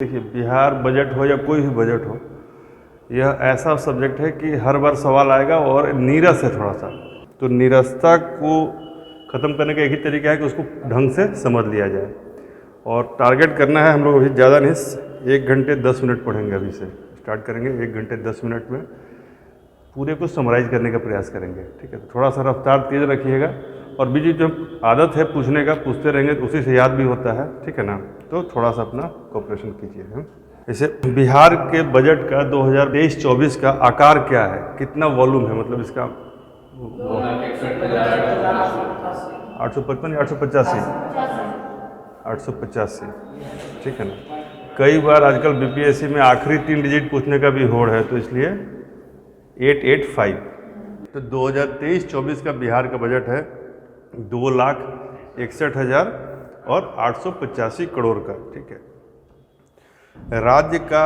देखिए, बिहार बजट हो या कोई भी बजट हो, यह ऐसा सब्जेक्ट है कि हर बार सवाल आएगा और नीरस है थोड़ा सा। तो नीरसता को ख़त्म करने का एक ही तरीका है कि उसको ढंग से समझ लिया जाए। और टारगेट करना है हम लोग अभी ज़्यादा नहीं, 1 घंटे 10 मिनट पढ़ेंगे। अभी से स्टार्ट करेंगे, 1 घंटे 10 मिनट में पूरे को समराइज़ करने का प्रयास करेंगे। ठीक है, तो थोड़ा सा रफ्तार तेज़ रखिएगा और बीच जो आदत है पूछने का, पूछते रहेंगे तो उसी से याद भी होता है। ठीक है ना, तो थोड़ा सा अपना कोऑपरेशन कीजिए। जैसे बिहार के बजट का 2023-24 का आकार क्या है, कितना वॉल्यूम है, मतलब इसका 855 या 885? 885। ठीक है ना। कई बार आजकल बीपीएससी में आखिरी 3 डिजिट पूछने का भी होड़ है, तो इसलिए 885। तो 2023-24 का बिहार का बजट है 2,61,000 और 885 करोड़ का। ठीक है। राज्य का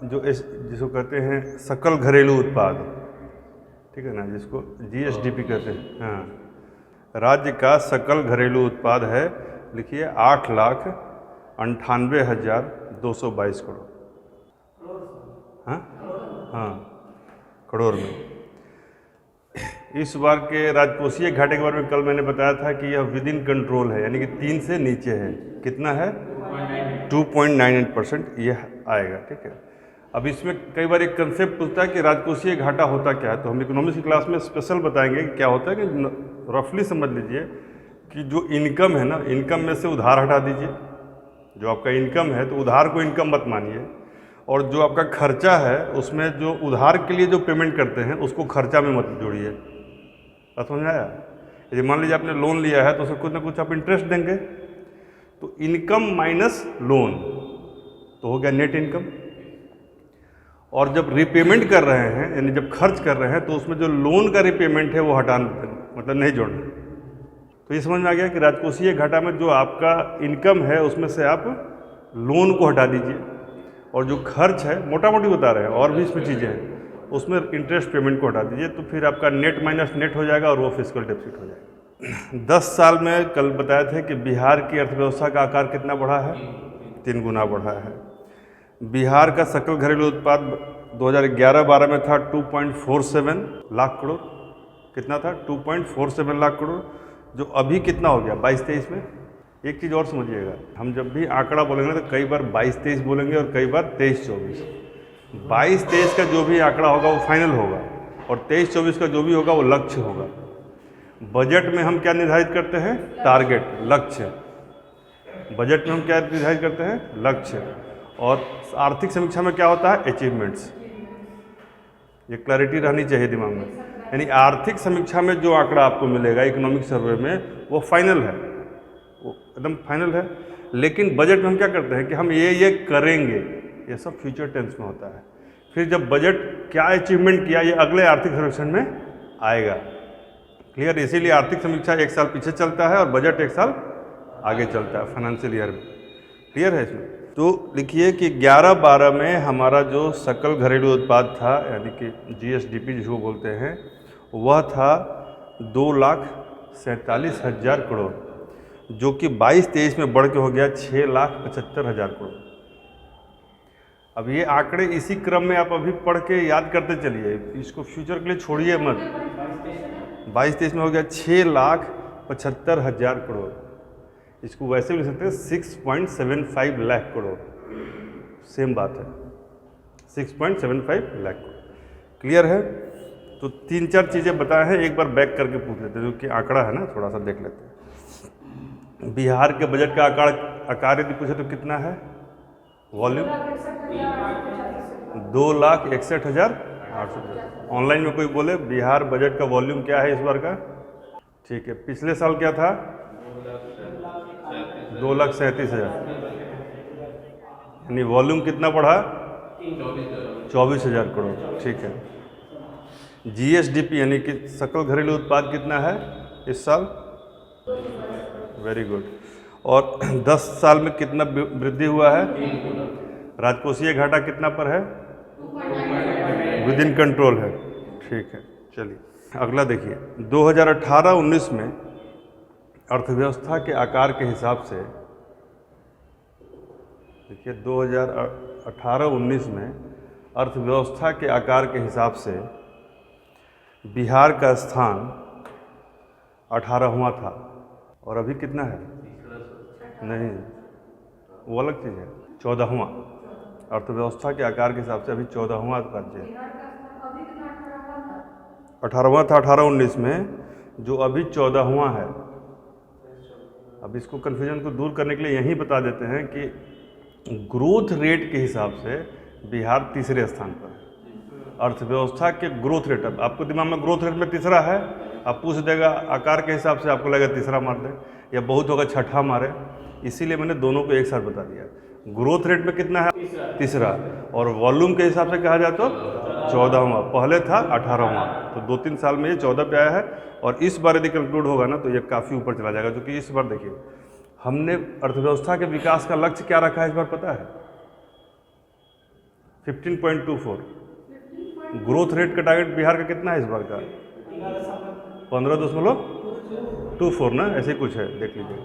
जो जिसको कहते हैं सकल घरेलू उत्पाद, ठीक है ना, जिसको जीएसडीपी कहते हैं, हाँ, राज्य का सकल घरेलू उत्पाद है, लिखिए 8,98,222 करोड़। हाँ हाँ, करोड़ में। इस बार के राजकोषीय घाटे के बारे में कल मैंने बताया था कि यह विद इन कंट्रोल है, यानी कि 3 से नीचे है। कितना है? 2.98% यह आएगा। ठीक है। अब इसमें कई बार एक कंसेप्ट पूछता है कि राजकोषीय घाटा होता क्या है, तो हम इकोनॉमिक्स की क्लास में स्पेशल बताएंगे कि क्या होता है। कि रफली समझ लीजिए कि जो इनकम है ना, इनकम में से उधार हटा दीजिए। जो आपका इनकम है तो उधार को इनकम मत मानिए, और जो आपका खर्चा है उसमें जो उधार के लिए जो पेमेंट करते हैं उसको खर्चा में मत जोड़िए। बात समझ में आया? यदि मान लीजिए आपने लोन लिया है तो उसमें कुछ ना कुछ आप इंटरेस्ट देंगे, तो इनकम माइनस लोन तो हो गया नेट इनकम। और जब रिपेमेंट कर रहे हैं, यानी जब खर्च कर रहे हैं, तो उसमें जो लोन का रिपेमेंट है वो हटाना, मतलब नहीं जोड़ना। तो ये समझ में आ गया कि राजकोषीय घाटा में जो आपका इनकम है उसमें से आप लोन को हटा दीजिए, और जो खर्च है, मोटा मोटी बता रहे हैं, और भी इसमें चीज़ें हैं, उसमें इंटरेस्ट पेमेंट को हटा दीजिए, तो फिर आपका नेट माइनस नेट हो जाएगा और वो फिस्कल डेफिसिट हो जाएगा। 10 साल में कल बताए थे कि बिहार की अर्थव्यवस्था का आकार कितना बढ़ा है? 3 गुना बढ़ा है। बिहार का सकल घरेलू उत्पाद 2011-12 में था 2.47 लाख करोड़। कितना था? 2.47 लाख करोड़, जो अभी कितना हो गया 22-23 में। एक चीज़ और समझिएगा, हम जब भी आंकड़ा बोलेंगे तो कई बार 22-23 बोलेंगे और कई बार 23-24। 22-23 का जो भी आंकड़ा होगा वो फाइनल होगा, और 23-24 का जो भी होगा वो लक्ष्य होगा। बजट में हम क्या निर्धारित करते हैं? टारगेट, लक्ष्य। बजट में हम क्या निर्धारित करते हैं? लक्ष्य। और आर्थिक समीक्षा में क्या होता है? अचीवमेंट्स। ये क्लैरिटी रहनी चाहिए दिमाग में। यानी आर्थिक समीक्षा में जो आंकड़ा आपको मिलेगा इकोनॉमिक सर्वे में, वो फाइनल है, वो एकदम फाइनल है। लेकिन बजट में हम क्या करते हैं कि हम ये करेंगे, ये सब फ्यूचर टेंस में होता है। फिर जब बजट क्या अचीवमेंट किया, ये अगले आर्थिक सर्वेक्षण में आएगा। क्लियर? इसीलिए आर्थिक समीक्षा 1 साल पीछे चलता है और बजट 1 साल आगे चलता है फाइनेंशियल ईयर में। क्लियर है इसमें? तो लिखिए कि 11-12 में हमारा जो सकल घरेलू उत्पाद था, यानी कि जीएसडीपी जिसको बोलते हैं, वह था 2,47,000 करोड़, जो कि 22-23 में बढ़ के हो गया 6,75,000 करोड़। अब ये आंकड़े इसी क्रम में आप अभी पढ़ के याद करते चलिए, इसको फ्यूचर के लिए छोड़िए मत। 22-23 में हो गया 6,75,000 करोड़। इसको वैसे भी लिख सकते हैं 6.75 लाख करोड़, सेम बात है, 6.75 लाख करोड़। क्लियर है? तो 3-4 चीज़ें बताए हैं, एक बार बैक करके पूछ लेते हैं, जो कि आंकड़ा है ना, थोड़ा सा देख लेते हैं। बिहार के बजट का आकार यदि पूछे तो कितना है? वॉल्यूम 2,61,800। ऑनलाइन में कोई बोले बिहार बजट का वॉल्यूम क्या है इस बार का? ठीक है, पिछले साल क्या था? 2,37,000। यानी वॉल्यूम कितना बढ़ा? 24,000 करोड़। ठीक है। जीएसडीपी यानी कि सकल घरेलू उत्पाद कितना है इस साल? Very good. और 10 साल में कितना वृद्धि हुआ है? राजकोषीय घाटा कितना पर है? विद इन कंट्रोल है। ठीक है, चलिए अगला देखिए। 2018-19 में अर्थव्यवस्था के आकार के हिसाब से देखिए 2018-19 में अर्थव्यवस्था के आकार के हिसाब से बिहार का स्थान 18वां था और अभी कितना है? नहीं, वो अलग चीज़ है। 14वां अर्थव्यवस्था के आकार के हिसाब से अभी 14वां राज्य है। 18वां था 18-19 में, जो अभी 14वां है। अब इसको कन्फ्यूजन को दूर करने के लिए यही बता देते हैं कि ग्रोथ रेट के हिसाब से बिहार तीसरे स्थान पर है। अर्थव्यवस्था के ग्रोथ रेट, अब आपको दिमाग में ग्रोथ रेट में तीसरा है, आप पूछ देगा आकार के हिसाब से, आपको लगेगा तीसरा मार दे या बहुत होगा छठा मारे, इसीलिए मैंने दोनों को एक साथ बता दिया। ग्रोथ रेट में कितना है? तीसरा। और वॉल्यूम के हिसाब से कहा जाए तो 14वां, पहले था 18वां, तो 2-3 साल में ये 14 पे आया है। और इस बार यदि कंक्लूड होगा ना तो ये काफ़ी ऊपर चला जाएगा, क्योंकि इस बार देखिए हमने अर्थव्यवस्था के विकास का लक्ष्य क्या रखा है इस बार पता है? 15.24। ग्रोथ रेट का टारगेट बिहार का कितना है इस बार का? 15.24 ना, ऐसे कुछ है, देख लीजिए।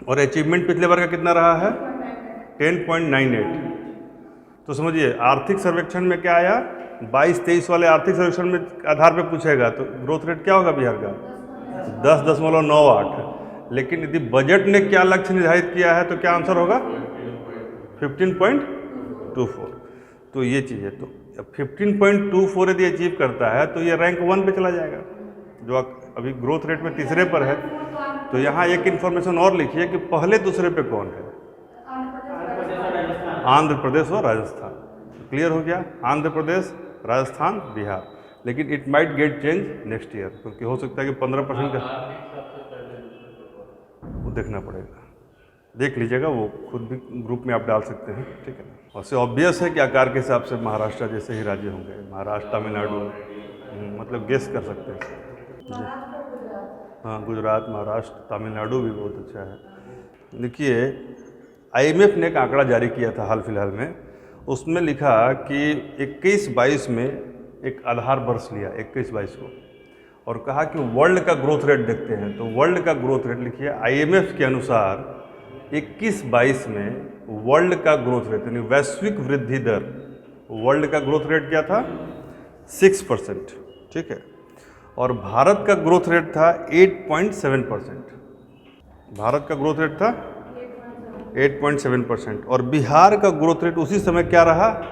और अचीवमेंट पिछले बार का कितना रहा है? 10.98। तो समझिए आर्थिक सर्वेक्षण में क्या आया? 22-23 वाले आर्थिक सर्वेक्षण में आधार पे पूछेगा तो ग्रोथ रेट क्या होगा बिहार का? 10.98। लेकिन यदि बजट ने क्या लक्ष्य निर्धारित किया है तो क्या आंसर होगा? 15.24। तो ये चीज़ है। तो 15.24 यदि अचीव करता है तो ये रैंक 1 पे चला जाएगा, जो अभी ग्रोथ रेट में तीसरे पर है। तो यहाँ एक इन्फॉर्मेशन और लिखिए कि पहले दूसरे पे कौन है? आंध्र प्रदेश और राजस्थान। क्लियर हो गया? आंध्र प्रदेश, राजस्थान, बिहार। लेकिन it might get change next year, क्योंकि हो सकता है कि 15% का वो देखना पड़ेगा, देख लीजिएगा, वो खुद भी ग्रुप में आप डाल सकते हैं, ठीक है ना। और से ऑब्वियस है कि आकार के हिसाब से महाराष्ट्र जैसे ही राज्य होंगे, महाराष्ट्र, तमिलनाडु, मतलब गेस कर सकते हैं जी। हाँ, गुजरात, महाराष्ट्र, तमिलनाडु भी बहुत अच्छा है। देखिए IMF ने एक आंकड़ा जारी किया था हाल फिलहाल में, उसमें लिखा कि 21-22 में एक आधार वर्ष लिया 21-22 को, और कहा कि वर्ल्ड का ग्रोथ रेट देखते हैं। तो वर्ल्ड का ग्रोथ रेट लिखिए, IMF के अनुसार 21-22 में वर्ल्ड का ग्रोथ रेट यानी वैश्विक वृद्धि दर, वर्ल्ड का ग्रोथ रेट क्या था? 6%, ठीक है। और भारत का ग्रोथ रेट था 8.7%। भारत का ग्रोथ रेट था 8.7%। और बिहार का ग्रोथ रेट उसी समय क्या रहा?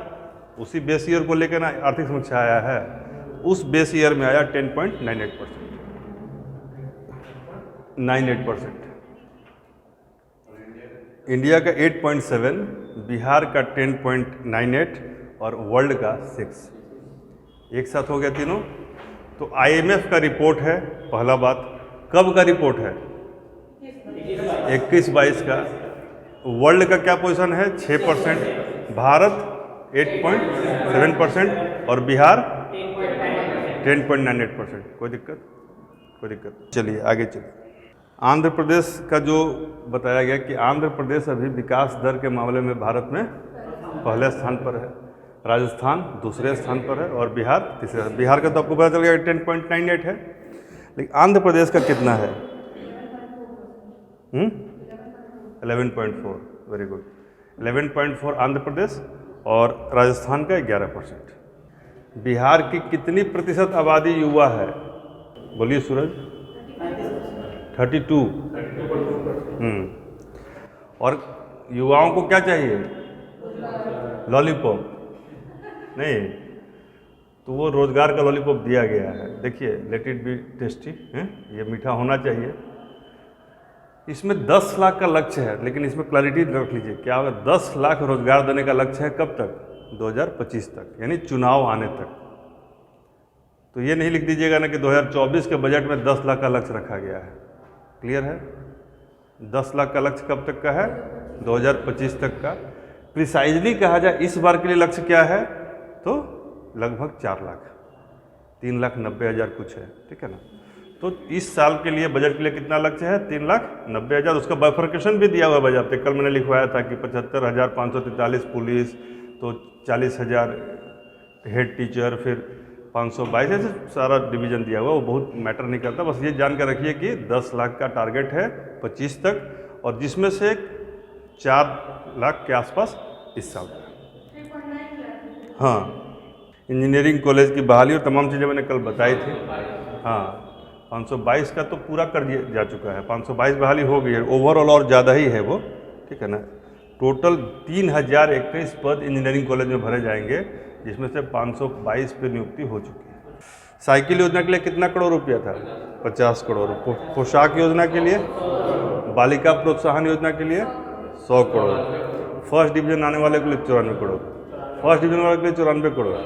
उसी बेस ईयर को लेकर ना आर्थिक समीक्षा आया है, उस बेस ईयर में आया 10.98%। इंडिया का 8.7, बिहार का 10.98 और वर्ल्ड का 6, एक साथ हो गया तीनों। तो IMF का रिपोर्ट है, पहला बात। कब का रिपोर्ट है? 21-22 का। वर्ल्ड का क्या पोजीशन है? 6%, भारत 8.7% और बिहार 10.98%। कोई दिक्कत? कोई दिक्कत? चलिए आगे चलिए। आंध्र प्रदेश का जो बताया गया कि आंध्र प्रदेश अभी विकास दर के मामले में भारत में पहले स्थान पर है, राजस्थान दूसरे स्थान पर है और बिहार तीसरे। बिहार का तो आपको पता चल गया 10.98 है, लेकिन आंध्र प्रदेश का कितना है? 11.4। Very good. 11.4 आंध्र प्रदेश और राजस्थान का 11%। बिहार की कितनी प्रतिशत आबादी युवा है? बोलिए सूरज। 32। और युवाओं को क्या चाहिए? लॉलीपॉप नहीं, तो वो रोजगार का लॉलीपॉप दिया गया है। देखिए, लेट इट बी टेस्टी, ये मीठा होना चाहिए। इसमें 10 लाख का लक्ष्य है, लेकिन इसमें क्लैरिटी रख लीजिए क्या होगा। 10 लाख रोजगार देने का लक्ष्य है, कब तक? 2025 तक, यानी चुनाव आने तक। तो ये नहीं लिख दीजिएगा ना कि 2024 के बजट में 10 लाख का लक्ष्य रखा गया है। क्लियर है? 10 लाख का लक्ष्य कब तक का है? 2025 तक का। प्रिसाइजली कहा जाए इस बार के लिए लक्ष्य क्या है तो लगभग 4 लाख, 3,90,000 कुछ है, ठीक है ना। तो इस साल के लिए बजट के लिए कितना लक्ष्य है? 3,90,000। उसका बाइफर्केशन भी दिया हुआ है बजट पे। कल मैंने लिखवाया था कि 75,543 पुलिस, तो 40,000 हेड टीचर, फिर 522, ऐसे सारा डिवीजन दिया हुआ। वो बहुत मैटर नहीं करता, बस ये जान कर रखिए कि 10 लाख का टारगेट है 25 तक, और जिसमें से 4 लाख के आसपास इस साल का। हाँ, इंजीनियरिंग कॉलेज की बहाली और तमाम चीज़ें मैंने कल बताई थी। हाँ, 522 का तो पूरा कर दिया जा चुका है, 522 बहाली हो गई है, ओवरऑल और ज़्यादा ही है वो, ठीक है ना। टोटल 3021 पद इंजीनियरिंग कॉलेज में भरे जाएंगे, जिसमें से 522 पे नियुक्ति हो चुकी है। साइकिल योजना के लिए कितना करोड़ रुपया था? 50 करोड़। पोशाक योजना के लिए, बालिका प्रोत्साहन योजना के लिए 100 करोड़, फर्स्ट डिवीजन आने वाले के लिए 94 करोड़, फर्स्ट डिवीजन वाले के लिए 94 करोड़,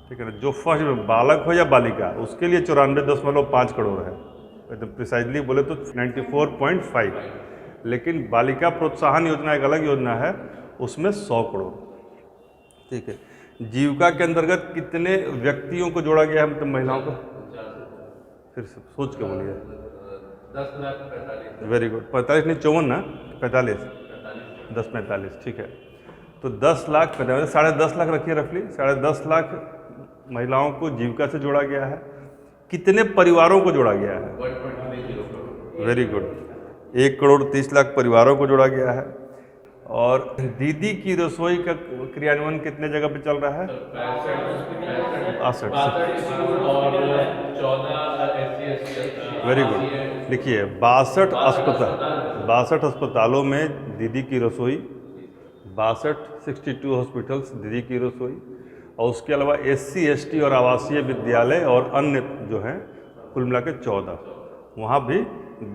ठीक है ना। जो फर्स्ट में बालक हो या बालिका, उसके लिए 94.5 करोड़ है, एकदम प्रिसाइजली बोले तो 94.5। लेकिन बालिका प्रोत्साहन योजना एक अलग योजना है, उसमें 100 करोड़, ठीक है। जीविका के अंतर्गत कितने व्यक्तियों को जोड़ा गया है, मतलब महिलाओं को? फिर सोच के बोलिए। 10,45,000। Very good. 45 नहीं, 54 ना, 45, 10,45, ठीक है। तो 10,45,000, 10.5 लाख रखिए रफली, 10.5 लाख महिलाओं को जीविका से जोड़ा गया है। कितने परिवारों को जोड़ा गया है? 1.30 वेरी गुड। 1,30,00,000 परिवारों को जोड़ा गया है। और दीदी की रसोई का क्रियान्वयन कितने जगह पे चल रहा है? 62। Very good. लिखिए 62 अस्पतालों में दीदी की रसोई, 62 हॉस्पिटल्स दीदी की रसोई, और उसके अलावा SC ST और आवासीय विद्यालय और अन्य जो हैं कुल मिला के 14, वहाँ भी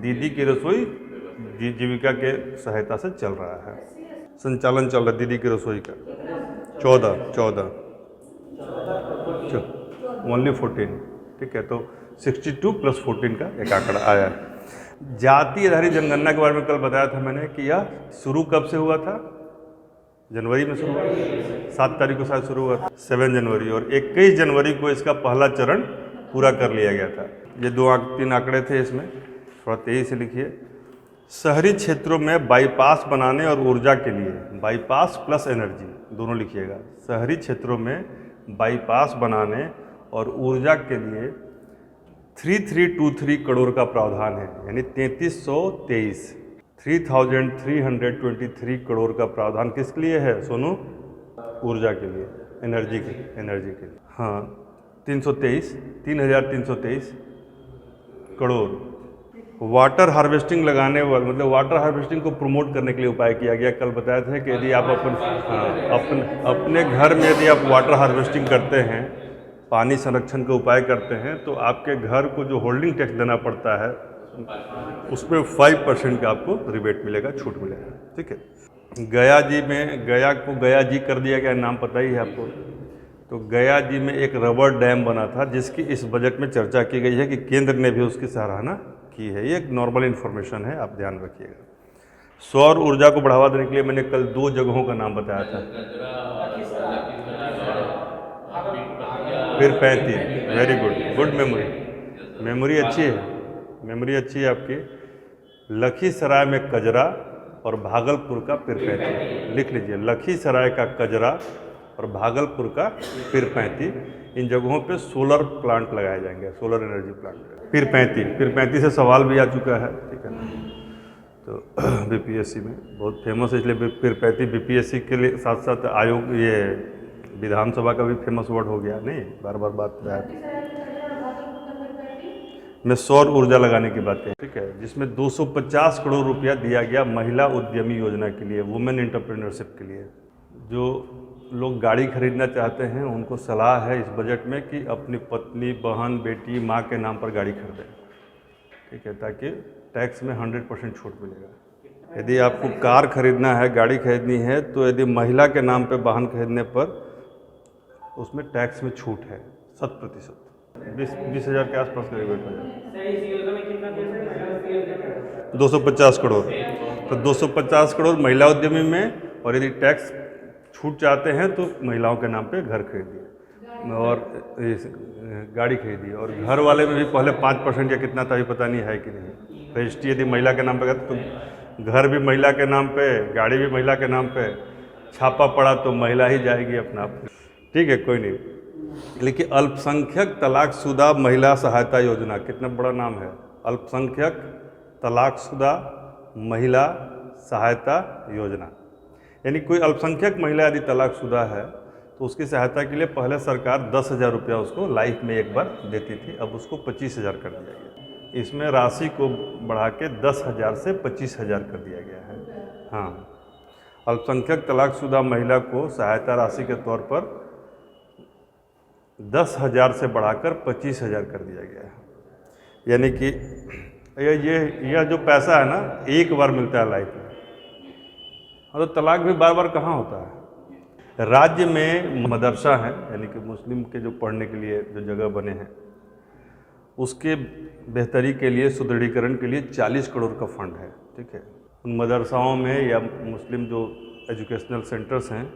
दीदी की रसोई जीविका के सहायता से चल रहा है, संचालन चल रहा है दीदी की रसोई का। 14 ओनली 14, ठीक है। तो 62 + 14 का एक आंकड़ा आया है। जाति आधारित जनगणना के बारे में कल बताया था मैंने कि यह शुरू कब से हुआ था? जनवरी में शुरू हुआ, 7 तारीख को शायद शुरू हुआ था, 7 जनवरी, और 21 जनवरी को इसका पहला चरण पूरा कर लिया गया था। ये 2-3 आंकड़े थे इसमें, थोड़ा तेजी से लिखिए। शहरी क्षेत्रों में बाईपास बनाने और ऊर्जा के लिए, बाईपास प्लस एनर्जी दोनों लिखिएगा, शहरी क्षेत्रों में बाईपास बनाने और ऊर्जा के लिए 3323 करोड़ का प्रावधान है, यानी 3323 करोड़ का प्रावधान किसके लिए है सोनू? ऊर्जा के लिए, एनर्जी के लिए। हाँ, 3,323 करोड़। वाटर हार्वेस्टिंग लगाने वाले, मतलब वाटर हार्वेस्टिंग को प्रमोट करने के लिए उपाय किया गया। कल बताया था कि यदि आप अपने घर में यदि आप वाटर हार्वेस्टिंग करते हैं, पानी संरक्षण का उपाय करते हैं, तो आपके घर को जो होल्डिंग टैक्स देना पड़ता है उसमें 5% का आपको रिबेट मिलेगा, छूट मिलेगा, ठीक है। गया जी में, गया को गया जी कर दिया गया, नाम पता ही है आपको। तो गया जी में एक रबर डैम बना था, जिसकी इस बजट में चर्चा की गई है कि केंद्र ने भी उसकी सराहना की है। ये एक नॉर्मल इन्फॉर्मेशन है, आप ध्यान रखिएगा। सौर ऊर्जा को बढ़ावा देने के लिए मैंने कल 2 जगहों का नाम बताया था। फिर 35, वेरी गुड मेमोरी अच्छी है आपकी। लखीसराय में कजरा और भागलपुर का पिरपैंती, लिख लीजिए, लखीसराय का कजरा और भागलपुर का पिरपैंती, इन जगहों पे सोलर प्लांट लगाए जाएंगे, सोलर एनर्जी प्लांट। पिरपैंती से सवाल भी आ चुका है, ठीक है ना। तो BPSC में बहुत फेमस है, इसलिए पिरपैंती BPSC के लिए साथ साथ आयोग, ये विधानसभा का भी फेमस वर्ड हो गया, नहीं बार बार बात है। मैं सौर ऊर्जा लगाने की बात कही, ठीक है, जिसमें 250 करोड़ रुपया दिया गया महिला उद्यमी योजना के लिए, वुमेन एंटरप्रेन्योरशिप के लिए। जो लोग गाड़ी खरीदना चाहते हैं उनको सलाह है इस बजट में कि अपनी पत्नी, बहन, बेटी, माँ के नाम पर गाड़ी खरीदें, ठीक है, ताकि टैक्स में 100% छूट मिलेगा। यदि आपको कार खरीदना है, गाड़ी खरीदनी है, तो यदि महिला के नाम पे वाहन खरीदने पर उसमें टैक्स में छूट है 100%, 20,000 के आसपास का रिबेट हो जाए। 250 करोड़, तो 250 करोड़ महिला उद्यमी में, और यदि टैक्स छूट चाहते हैं तो महिलाओं के नाम पे घर खरीदिए और गाड़ी खरीदिए। और घर वाले में भी पहले 5% या कितना था अभी पता नहीं है कि नहीं। रजिस्ट्री यदि महिला के नाम पे करते तो घर भी महिला के नाम पे, गाड़ी भी महिला के नाम पे, छापा पड़ा तो महिला ही जाएगी अपना आप, ठीक है, कोई नहीं। लेकिन अल्पसंख्यक तलाकशुदा महिला सहायता योजना, कितना बड़ा नाम है, अल्पसंख्यक तलाकशुदा महिला सहायता योजना। यानी कोई अल्पसंख्यक महिला यदि तलाकशुदा है तो उसकी सहायता के लिए पहले सरकार 10,000 रुपया उसको लाइफ में एक बार देती थी, अब उसको 25,000 कर दिया गया। इसमें राशि को बढ़ा के 10,000 से 25,000 कर दिया गया है। हाँ, अल्पसंख्यक तलाकशुदा महिला को सहायता राशि के तौर पर 10,000 से बढ़ाकर 25,000 कर दिया गया है। यानी कि यह जो पैसा है ना, एक बार मिलता है लाइफ में। तो तलाक भी बार बार कहाँ होता है। राज्य में मदरसा है, यानी कि मुस्लिम के जो पढ़ने के लिए जो जगह बने हैं, उसके बेहतरी के लिए, सुदृढ़ीकरण के लिए 40 करोड़ का फंड है। ठीक है, उन मदरसाओं में या मुस्लिम जो एजुकेशनल सेंटर्स हैं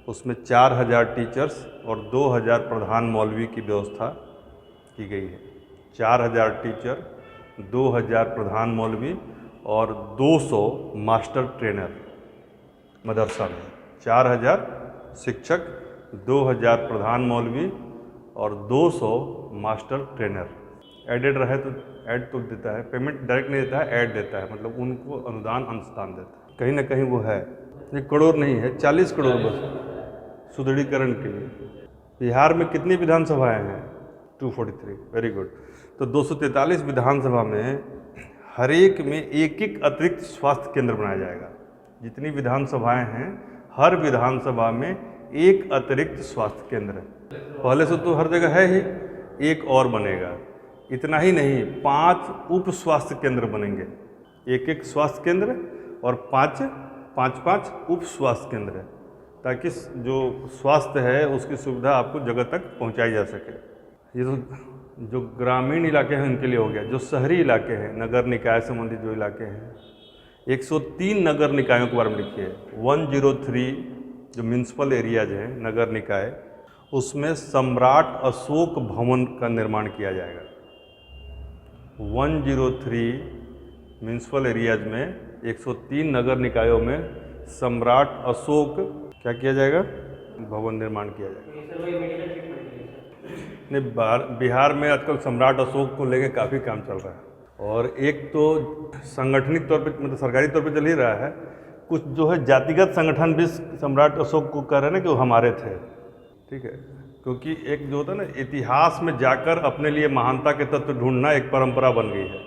उसमें 4,000 टीचर्स और 2,000 प्रधान मौलवी की व्यवस्था की गई है। 4,000 टीचर, 2,000 प्रधान मौलवी और 200 मास्टर ट्रेनर मदरसा में। 4,000 शिक्षक, 2,000 प्रधान मौलवी और 200 मास्टर ट्रेनर। एडेड रहे तो ऐड तो देता है, पेमेंट डायरेक्ट नहीं देता है, ऐड देता है, मतलब उनको अनुदान अंशदान देता है। कहीं ना कहीं वो है, ये करोड़ नहीं है, 40 करोड़ बस सुदृढ़ीकरण के लिए। बिहार में कितनी विधानसभाएं हैं? 243। Very good. तो 243 विधानसभा में हर एक में एक एक अतिरिक्त स्वास्थ्य केंद्र बनाया जाएगा। जितनी विधानसभाएं हैं, हर विधानसभा में एक अतिरिक्त स्वास्थ्य केंद्र है। पहले से तो हर जगह है ही, एक और बनेगा। इतना ही नहीं, 5 उप स्वास्थ्य केंद्र बनेंगे। एक एक स्वास्थ्य केंद्र और 5 उप स्वास्थ्य केंद्र, ताकि जो स्वास्थ्य है उसकी सुविधा आपको जगह तक पहुंचाई जा सके। ये तो जो ग्रामीण इलाके हैं उनके लिए हो गया। जो शहरी इलाके हैं, नगर निकाय संबंधित जो इलाके हैं, 103 नगर निकायों के बारे में लिखिए। 103 जो म्यूनसिपल एरियाज हैं, नगर निकाय, उसमें सम्राट अशोक भवन का निर्माण किया जाएगा। 103 म्यूनसिपल एरियाज में 103 नगर निकायों में सम्राट अशोक क्या किया जाएगा? भवन निर्माण किया जाएगा। नहीं, बिहार में आजकल सम्राट अशोक को लेके काफ़ी काम चल रहा है। और एक तो संगठनिक तौर पे, मतलब सरकारी तौर पे चल ही रहा है, कुछ जो है जातिगत संगठन भी सम्राट अशोक को कह रहे हैं ना कि वो हमारे थे। ठीक है, क्योंकि एक जो होता है ना, इतिहास में जाकर अपने लिए महानता के तत्व ढूंढना एक परंपरा बन गई है।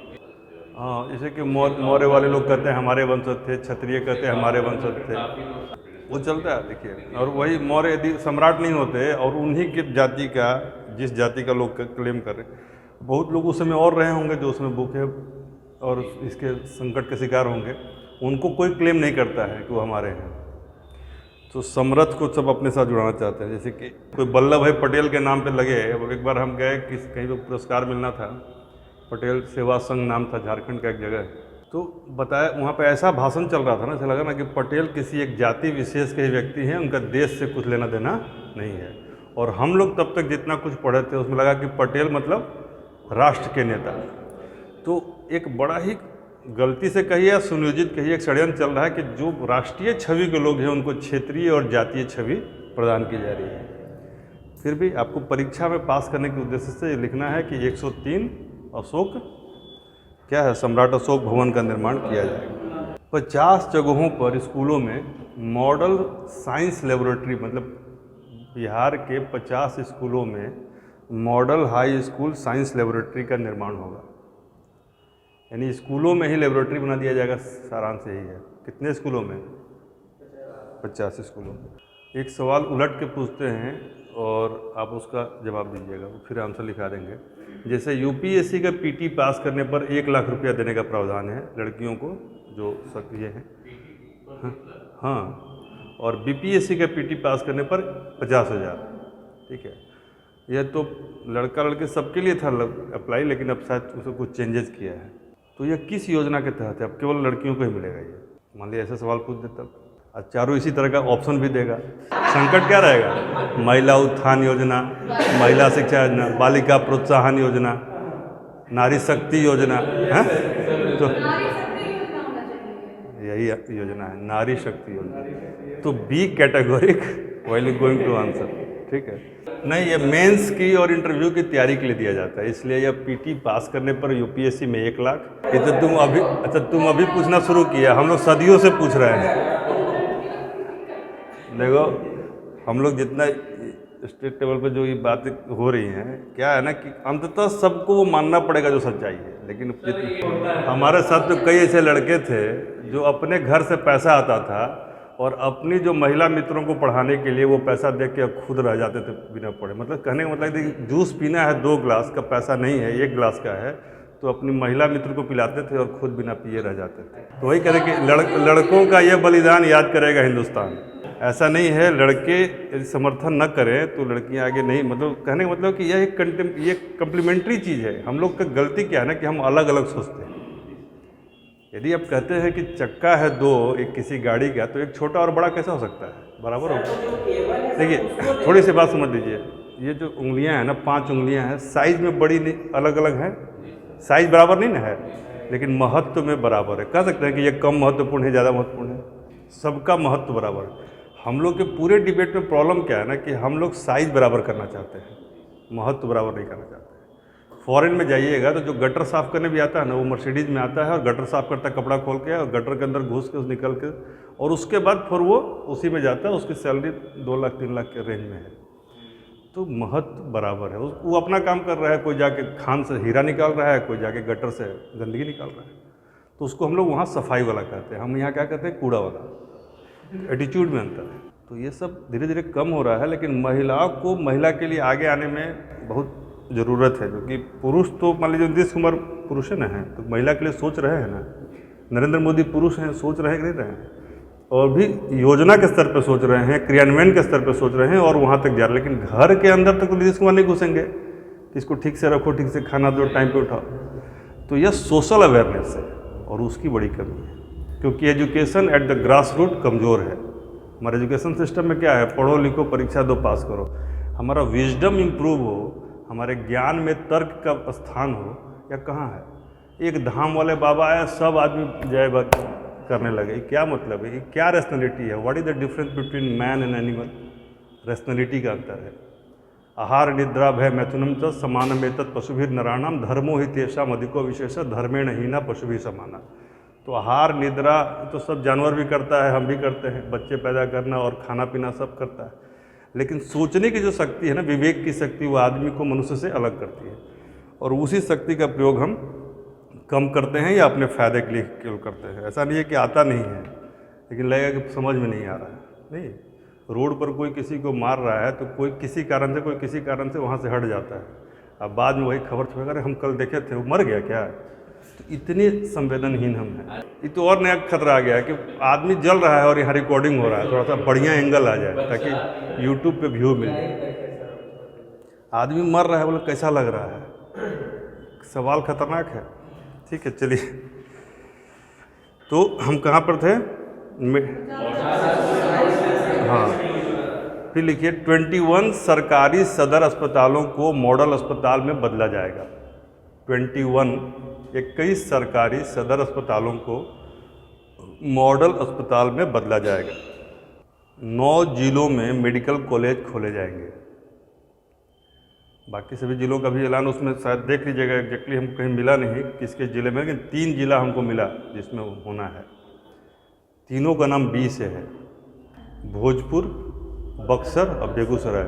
हाँ, जैसे कि मौर्य वाले लोग कहते हैं हमारे वंशज थे, क्षत्रिय कहते हैं हमारे वंशज थे, वो चलता है। देखिए, और वही मौर्य यदि सम्राट नहीं होते और उन्हीं की जाति का, जिस जाति का लोग क्लेम कर रहे, बहुत लोग उस समय और रहे होंगे जो उसमें भूखे और इसके संकट के शिकार होंगे, उनको कोई क्लेम नहीं करता है कि वो हमारे हैं। तो समरथ को सब अपने साथ जुड़ाना चाहते हैं। जैसे कि कोई वल्लभ भाई पटेल के नाम पे लगे। एक बार हम गए, कहीं पर पुरस्कार मिलना था, पटेल सेवा संघ नाम था, झारखंड का एक जगह, तो बताया वहाँ पे ऐसा भाषण चल रहा था ना, ऐसा लगा ना कि पटेल किसी एक जाति विशेष के ही व्यक्ति हैं, उनका देश से कुछ लेना देना नहीं है। और हम लोग तब तक जितना कुछ पढ़े थे उसमें लगा कि पटेल मतलब राष्ट्र के नेता। तो एक बड़ा ही गलती से कहिए या सुनियोजित कहिए, एक षड्यंत्र चल रहा है कि जो राष्ट्रीय छवि के लोग हैं उनको क्षेत्रीय और जातीय छवि प्रदान की जा रही है। फिर भी आपको परीक्षा में पास करने के उद्देश्य से लिखना है कि 103 अशोक क्या है, सम्राट अशोक भवन का निर्माण किया जाएगा। 50 जगहों पर स्कूलों में मॉडल साइंस लेबोरेटरी, मतलब बिहार के 50 स्कूलों में model high school science laboratory का निर्माण होगा। यानी स्कूलों में ही लेबोरेटरी बना दिया जाएगा। सारांश यही है। कितने स्कूलों में? 50 स्कूलों में। एक सवाल उलट के पूछते हैं और आप उसका जवाब दीजिएगा, फिर आंसर लिखा देंगे। जैसे यूपीएससी का पीटी पास करने पर 1 लाख रुपया देने का प्रावधान है लड़कियों को जो सक्रिय हैं। हाँ, और बीपीएससी का पीटी पास करने पर 50,000। ठीक है, यह तो लड़का लड़के सबके लिए था अप्लाई, लेकिन अब शायद उसको कुछ चेंजेस किया है। तो यह किस योजना के तहत है? अब केवल लड़कियों को ही मिलेगा ये? मान लिया ऐसा सवाल पूछ देता, और चारों इसी तरह का ऑप्शन भी देगा। संकट क्या रहेगा? महिला उत्थान योजना, महिला शिक्षा योजना, बालिका प्रोत्साहन योजना, नारी शक्ति योजना है, तो यही योजना है, नारी शक्ति योजना। तो be categoric while going to answer. ठीक है। नहीं, ये मेंस की और इंटरव्यू की तैयारी के लिए दिया जाता है, इसलिए ये पीटी पास करने पर यूपीएससी में 1 लाख। ये तो तुम अभी पूछना शुरू किया, हम लोग सदियों से पूछ रहे हैं। देखो, हम लोग जितना स्टेट लेवल पे जो ये बातें हो रही हैं, क्या है ना कि अंततः सबको वो मानना पड़ेगा जो सच्चाई है। लेकिन हमारे साथ तो कई ऐसे लड़के थे जो अपने घर से पैसा आता था और अपनी जो महिला मित्रों को पढ़ाने के लिए वो पैसा दे के खुद रह जाते थे बिना पढ़े। मतलब कहने का मतलब कि जूस पीना है 2 गिलास का, पैसा नहीं है 1 गिलास का है, तो अपनी महिला मित्र को पिलाते थे और खुद बिना पिए रह जाते थे। तो वही कह रहे कि लड़कों का यह बलिदान याद करेगा हिंदुस्तान। ऐसा नहीं है, लड़के यदि समर्थन न करें तो लड़कियां आगे नहीं। मतलब कहने का मतलब कि यह ये कम्प्लीमेंट्री चीज़ है। हम लोग का गलती क्या है ना कि हम अलग अलग सोचते हैं। यदि आप कहते हैं कि चक्का है 2 एक किसी गाड़ी का, तो एक छोटा और बड़ा कैसा हो सकता है? बराबर होगा। देखिए, थोड़ी सी बात समझ लीजिए, ये जो उंगलियां हैं ना, 5 उंगलियां हैं, साइज में बड़ी नहीं, अलग अलग हैं, साइज बराबर नहीं ना है, लेकिन महत्व में बराबर है। कह सकते हैं कि ये कम महत्वपूर्ण है, ज़्यादा महत्वपूर्ण है, सबका महत्व बराबर है। हम लोग के पूरे डिबेट में प्रॉब्लम क्या है ना कि हम लोग साइज बराबर करना चाहते हैं, महत्व बराबर नहीं करना चाहते। फॉरेन में जाइएगा तो जो गटर साफ़ करने भी आता है ना, वो मर्सिडीज़ में आता है और गटर साफ़ करता है कपड़ा खोल के और गटर के अंदर घुस के निकल के, और उसके बाद फिर वो उसी में जाता है। उसकी सैलरी 2 लाख 3 लाख के रेंज में है। तो महत्व बराबर है। वो अपना काम कर रहा है, कोई जाके खान से हीरा निकाल रहा है, कोई जाके गटर से गंदगी निकाल रहा है, तो उसको हम लोग वहाँ सफाई वाला कहते हैं, हम यहाँ क्या कहते हैं? कूड़ा वाला। एटीट्यूड में अंतर है। तो ये सब धीरे धीरे कम हो रहा है, लेकिन महिलाओं को महिला के लिए आगे आने में बहुत ज़रूरत है। क्योंकि पुरुष तो मान लीजिए नीतीश कुमार पुरुष है ना, है तो महिला के लिए सोच रहे हैं ना, नरेंद्र मोदी पुरुष हैं, सोच रहे नहीं रहे हैं, और भी योजना के स्तर पर सोच रहे हैं, क्रियान्वयन के स्तर पर सोच रहे हैं और वहाँ तक जा रहे हैं। लेकिन घर के अंदर तक तो नीतीश कुमार नहीं घुसेंगे कि इसको ठीक से रखो, ठीक से खाना दो, टाइम पे उठाओ। तो यह सोशल अवेयरनेस है और उसकी बड़ी कमी है, क्योंकि education at the grass root कमज़ोर है। हमारे एजुकेशन सिस्टम में क्या है? पढ़ो लिखो, परीक्षा दो, पास करो। हमारा विजडम इम्प्रूव हो, हमारे ज्ञान में तर्क का स्थान हो, या कहाँ है? एक धाम वाले बाबा आया, सब आदमी जय भक्त करने लगे। क्या मतलब है? क्या रैशनैलिटी है? What is the difference between man and animal? Rationality का अंतर है। आहार निद्रा भय मैथुनम च समानम एतत् पशुभिर नराणाम धर्मो हि तेषाम अधिको विशेष धर्मेण हीना पशुभिः समाना। तो आहार निद्रा तो सब जानवर भी करता है, हम भी करते हैं, बच्चे पैदा करना और खाना पीना सब करता है। लेकिन सोचने की जो शक्ति है ना, विवेक की शक्ति, वो आदमी को मनुष्य से अलग करती है, और उसी शक्ति का प्रयोग हम कम करते हैं या अपने फ़ायदे के लिए केवल करते हैं। ऐसा नहीं है कि आता नहीं है, लेकिन लगेगा कि समझ में नहीं आ रहा है। नहीं, रोड पर कोई किसी को मार रहा है तो कोई किसी कारण से, कोई किसी कारण से वहाँ से हट जाता है। अब बाद में वही खबर छपा, अरे हम कल देखे थे, वो मर गया क्या? तो इतने संवेदनहीन हम हैं। ये तो और नया खतरा आ गया है कि आदमी जल रहा है और यहाँ रिकॉर्डिंग हो रहा है, थोड़ा सा बढ़िया एंगल आ जाए ताकि यूट्यूब पे व्यू मिल जाए। आदमी मर रहा है, बोले कैसा लग रहा है? सवाल खतरनाक है। ठीक है, चलिए, तो हम कहाँ पर थे? हाँ, फिर लिखिए 21 सरकारी सदर अस्पतालों को मॉडल अस्पताल में बदला जाएगा। 21 सरकारी सदर अस्पतालों को मॉडल अस्पताल में बदला जाएगा। 9 जिलों में मेडिकल कॉलेज खोले जाएंगे। बाकी सभी जिलों का भी ऐलान उसमें शायद देख लीजिएगा, एग्जैक्टली हमको कहीं मिला नहीं किसके ज़िले में, लेकिन 3 जिला हमको मिला जिसमें होना है। तीनों का नाम बी से है, भोजपुर, बक्सर और बेगूसराय।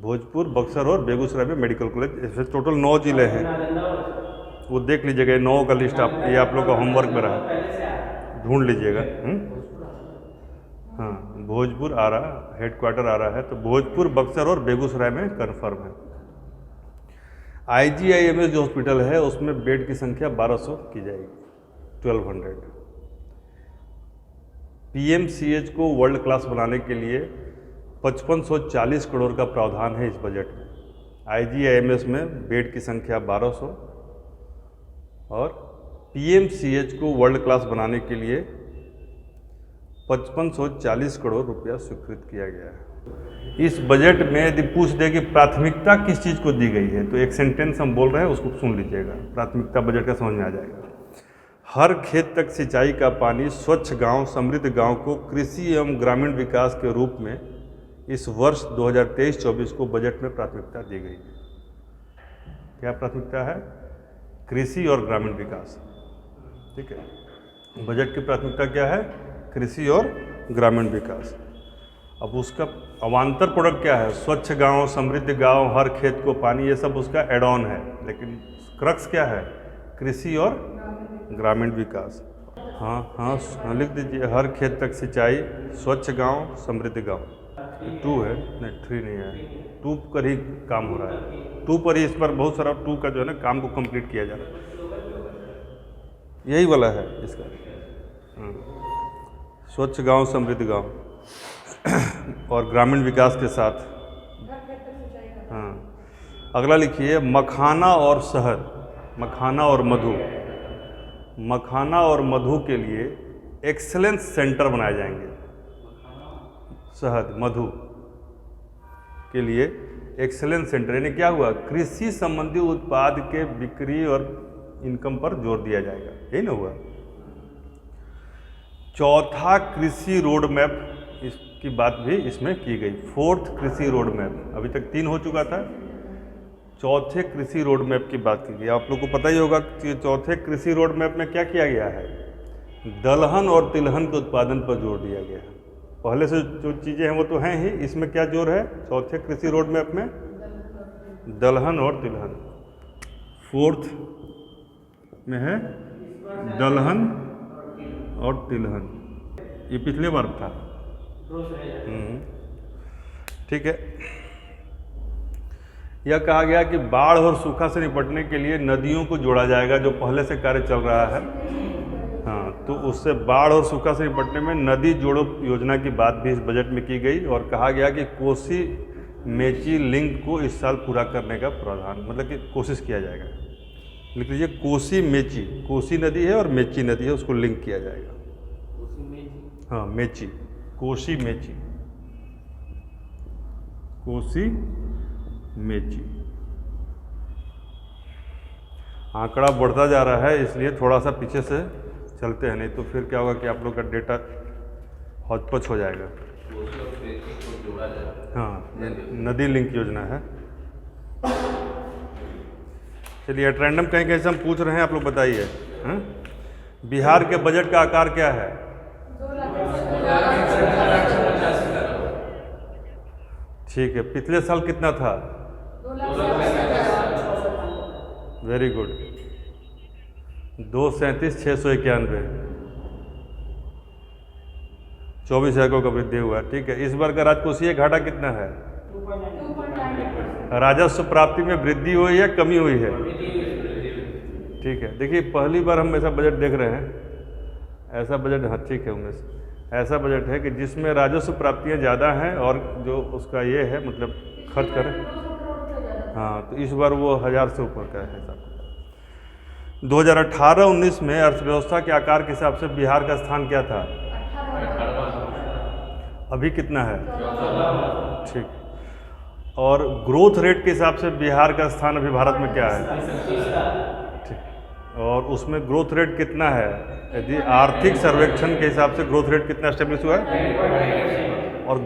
भोजपुर, बक्सर और बेगूसराय में मेडिकल कॉलेज, ऐसे टोटल 9 ज़िले हैं। वो देख लीजिएगा, 9 का लिस्ट ये आप लोग का होमवर्क में रहा, ढूंढ लीजिएगा। हाँ, भोजपुर आ रहा, हेडक्वार्टर आ रहा है, तो भोजपुर, बक्सर और बेगूसराय में कन्फर्म है। IGIMS जो हॉस्पिटल है उसमें बेड की संख्या 1200 की जाएगी, 1200। PMCH को वर्ल्ड क्लास बनाने के लिए 5540 करोड़ का प्रावधान है इस बजट में। IGIMS में बेड की संख्या 1200 और PMCH को वर्ल्ड क्लास बनाने के लिए 5540 करोड़ रुपया स्वीकृत किया गया है। इस बजट में यदि पूछ दे कि प्राथमिकता किस चीज़ को दी गई है, तो एक सेंटेंस हम बोल रहे हैं, उसको सुन लीजिएगा, प्राथमिकता बजट का समझ में आ जाएगा। हर खेत तक सिंचाई का पानी, स्वच्छ गांव, समृद्ध गांव को कृषि एवं ग्रामीण विकास के रूप में इस वर्ष 2023-24 को बजट में प्राथमिकता दी गई है। क्या प्राथमिकता है? कृषि और ग्रामीण विकास। ठीक है, बजट की प्राथमिकता क्या है? कृषि और ग्रामीण विकास। अब उसका अवान्तर प्रोडक्ट क्या है? स्वच्छ गांव, समृद्ध गांव, हर खेत को पानी, ये सब उसका एड ऑन है, लेकिन क्रक्स क्या है? कृषि और ग्रामीण विकास। हाँ, लिख दीजिए, हर खेत तक सिंचाई, स्वच्छ गांव, समृद्ध गांव। 2 है, नहीं 3 नहीं है, 2 पर ही काम हो रहा है, 2 पर ही इस पर बहुत सारा 2 का जो है ना काम को कंप्लीट किया जा रहा है, यही वाला है इसका। स्वच्छ गांव, समृद्ध गांव और ग्रामीण विकास के साथ। हाँ, अगला लिखिए, मखाना और शहद, मखाना और मधु। मखाना और मधु के लिए एक्सेलेंस सेंटर बनाए जाएंगे। शहद, मधु के लिए एक्सेलेंस सेंटर, यानी क्या हुआ? कृषि संबंधी उत्पाद के बिक्री और इनकम पर जोर दिया जाएगा, यही ना हुआ। चौथा कृषि रोड मैप, इसकी बात भी इसमें की गई। 4th कृषि रोड मैप, अभी तक 3 हो चुका था, चौथे कृषि रोड मैप की बात की गई। आप लोग को पता ही होगा कि चौथे कृषि रोड मैप में क्या किया गया है? दलहन और तिलहन के उत्पादन पर जोर दिया गया है। पहले से जो चीज़ें हैं वो तो हैं ही, इसमें क्या जोर है चौथे कृषि रोड मैप में? दलहन और तिलहन। 4th में है दलहन और तिलहन, ये पिछले बार था। ठीक है, यह कहा गया कि बाढ़ और सूखा से निपटने के लिए नदियों को जोड़ा जाएगा, जो पहले से कार्य चल रहा है। हाँ, तो उससे बाढ़ और सूखा से निपटने में नदी जोड़ो योजना की बात भी इस बजट में की गई और कहा गया कि कोसी मेची लिंक को इस साल पूरा करने का प्रावधान, मतलब कि कोशिश किया जाएगा। लिख लीजिए, कोसी मेची, कोसी नदी है और मेची नदी है, उसको लिंक किया जाएगा। हाँ, मेची, कोसी मेची, कोसी मेची। आंकड़ा बढ़ता जा रहा है, इसलिए थोड़ा सा पीछे से चलते हैं, नहीं तो फिर क्या होगा कि आप लोग का डेटा हौच-पौच हो जाएगा। हाँ, ये नदी लिंक योजना है। चलिए, एट रैंडम कहीं कहीं से हम पूछ रहे हैं, आप लोग बताइए। हाँ, बिहार के बजट का आकार क्या है? ठीक है, पिछले साल कितना था? वेरी गुड, 237,691, 24,000 का वृद्धि हुआ। ठीक है, इस बार का राजकोषीय घाटा कितना है? राजस्व प्राप्ति में वृद्धि हुई है, कमी हुई है? ठीक है, देखिए पहली बार हम ऐसा बजट देख रहे हैं, ऐसा बजट। हाँ ठीक है उमेश, ऐसा बजट है कि जिसमें राजस्व प्राप्तियां ज़्यादा हैं और जो उसका ये है मतलब खर्च करें। हाँ, तो इस बार वो 1000 से ऊपर का है हिसाब। 2018-19 में अर्थव्यवस्था के आकार के हिसाब से बिहार का स्थान क्या था? अभी कितना है? ठीक, और ग्रोथ रेट के हिसाब से बिहार का स्थान अभी भारत में क्या है? ठीक, और उसमें ग्रोथ रेट कितना है? यदि आर्थिक सर्वेक्षण के हिसाब से ग्रोथ रेट कितना एस्टेब्लिश हुआ है? और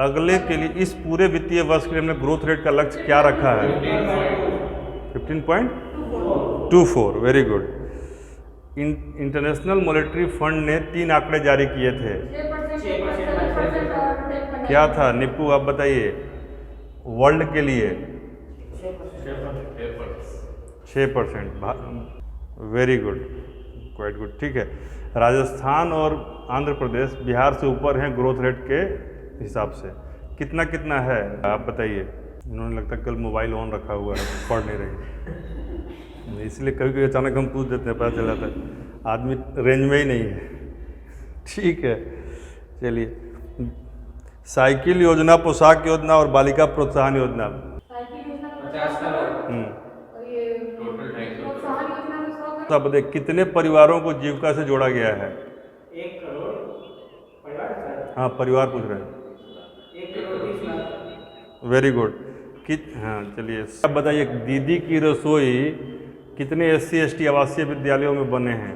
अगले के लिए इस पूरे वित्तीय वर्ष के लिए हमने ग्रोथ रेट का लक्ष्य क्या रखा है? 15.24। Very good. International monetary fund ने 3 आंकड़े जारी किए थे। क्या था निप्पू, आप बताइए? वर्ल्ड के लिए 6%। Very good, quite good. ठीक है, राजस्थान और आंध्र प्रदेश बिहार से ऊपर हैं ग्रोथ रेट के हिसाब से। कितना कितना है आप बताइए? इन्होंने लगता है कल मोबाइल ऑन रखा हुआ है, पढ़ नहीं रही, इसलिए कभी कभी अचानक हम पूछ देते हैं, पता चल जाता है आदमी रेंज में ही नहीं है। ठीक है, चलिए, साइकिल योजना, पोशाक योजना और बालिका प्रोत्साहन योजना। तो अब देख कितने परिवारों को जीविका से जोड़ा गया है? 1 करोड़ परिवार। हाँ, परिवार पूछ रहे हैं। 1 करोड़ 30 लाख। Very good. हाँ चलिए, अब बताइए, दीदी की रसोई कितने SC/ST आवासीय विद्यालयों में बने हैं?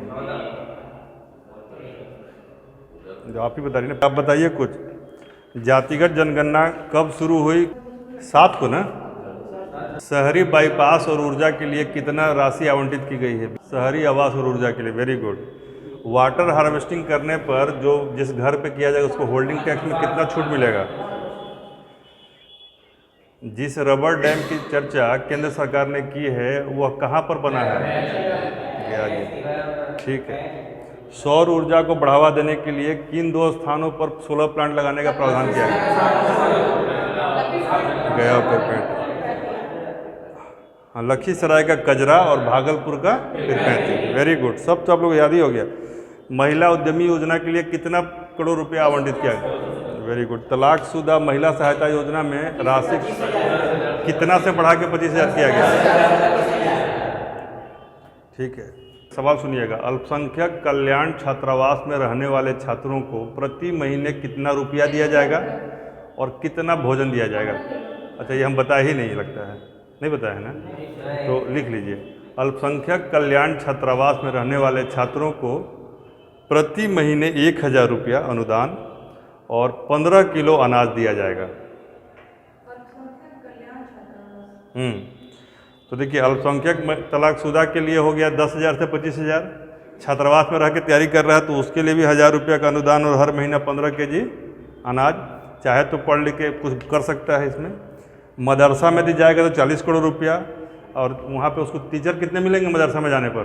जो आप ही बता रही ना, आप बताइए कुछ। जातिगत जनगणना कब शुरू हुई? 7 को ना। शहरी बाईपास और ऊर्जा के लिए कितना राशि आवंटित की गई है? शहरी आवास और ऊर्जा के लिए, वेरी गुड। वाटर हार्वेस्टिंग करने पर जो जिस घर पे किया जाएगा उसको होल्डिंग टैक्स में कितना छूट मिलेगा? जिस रबर डैम की चर्चा केंद्र सरकार ने की है वह कहाँ पर बना है? गया जी, ठीक है। सौर ऊर्जा को बढ़ावा देने के लिए किन 2 स्थानों पर सोलर प्लांट लगाने का प्रावधान किया गया? गया और पेट। हाँ, लखीसराय का कजरा और भागलपुर का पीरपैंती, वेरी गुड। सब तो आप लोग याद ही हो गया। महिला उद्यमी योजना के लिए कितना करोड़ रुपया आवंटित किया गया? Very good. तलाकशुदा महिला सहायता योजना में राशि कितना से बढ़ा के 25,000 किया गया? ठीक है, सवाल सुनिएगा। अल्पसंख्यक कल्याण छात्रावास में रहने वाले छात्रों को प्रति महीने कितना रुपया दिया जाएगा और कितना भोजन दिया जाएगा? अच्छा, ये हम बताया ही नहीं, लगता है नहीं बताया है ना, तो लिख लीजिए। अल्पसंख्यक कल्याण छात्रावास में रहने वाले छात्रों को प्रति महीने 1,000 रुपया अनुदान और 15 किलो अनाज दिया जाएगा। तो देखिए, अल्पसंख्यक तलाकशुदा के लिए हो गया 10,000 से 25,000। छात्रावास में रह के तैयारी कर रहा है तो उसके लिए भी 1,000 रुपया का अनुदान और हर महीना 15 केजी अनाज। चाहे तो पढ़ लिख के कुछ कर सकता है इसमें। मदरसा में दी जाएगा तो 40 करोड़ रुपया, और वहाँ पे उसको टीचर कितने मिलेंगे मदरसा में जाने पर?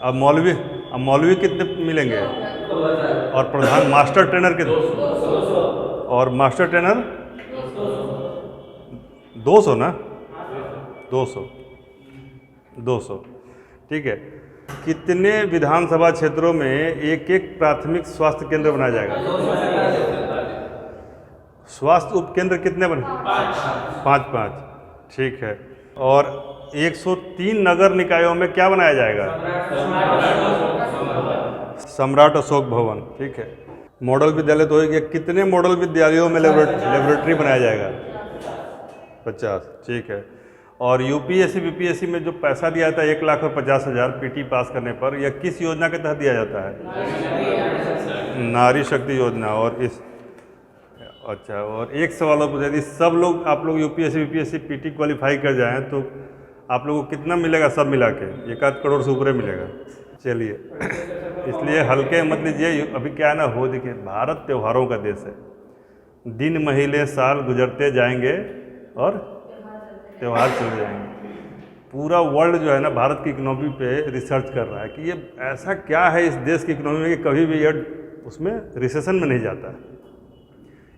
अब मौलवी कितने मिलेंगे? और प्रधान मास्टर ट्रेनर कितने? और मास्टर ट्रेनर 200 ना, 200। ठीक है। कितने विधानसभा क्षेत्रों में एक प्राथमिक स्वास्थ्य केंद्र बनाया जाएगा? स्वास्थ्य उपकेंद्र कितने बने? 5। ठीक है। और 103 नगर निकायों में क्या बनाया जाएगा? सम्राट अशोक भवन। ठीक है। मॉडल विद्यालय तो हो गया। कितने मॉडल विद्यालयों में लेबोरेटरी बनाया जाएगा? 50। ठीक है। और यूपीएससी बीपीएससी में जो पैसा दिया जाता है 1,50,000 पीटी पास करने पर, यह किस योजना के तहत दिया जाता है? नारी शक्ति योजना। और इस अच्छा, और एक सवाल और पूछा, यदि सब लोग आप लोग यूपीएससी बीपीएससी पीटी क्वालिफाई कर जाएं तो आप लोगों को कितना मिलेगा? सब मिला के 1 करोड़ से ऊपर मिलेगा। चलिए, इसलिए हल्के मत लीजिए। अभी क्या है ना, हो देखिए, भारत त्योहारों का देश है। दिन महीने साल गुजरते जाएंगे और त्यौहार चले जाएंगे। पूरा वर्ल्ड जो है ना भारत की इकोनॉमी पे रिसर्च कर रहा है कि ये ऐसा क्या है इस देश की इकोनॉमी में कि कभी भी ये उसमें रिसेशन में नहीं जाता है।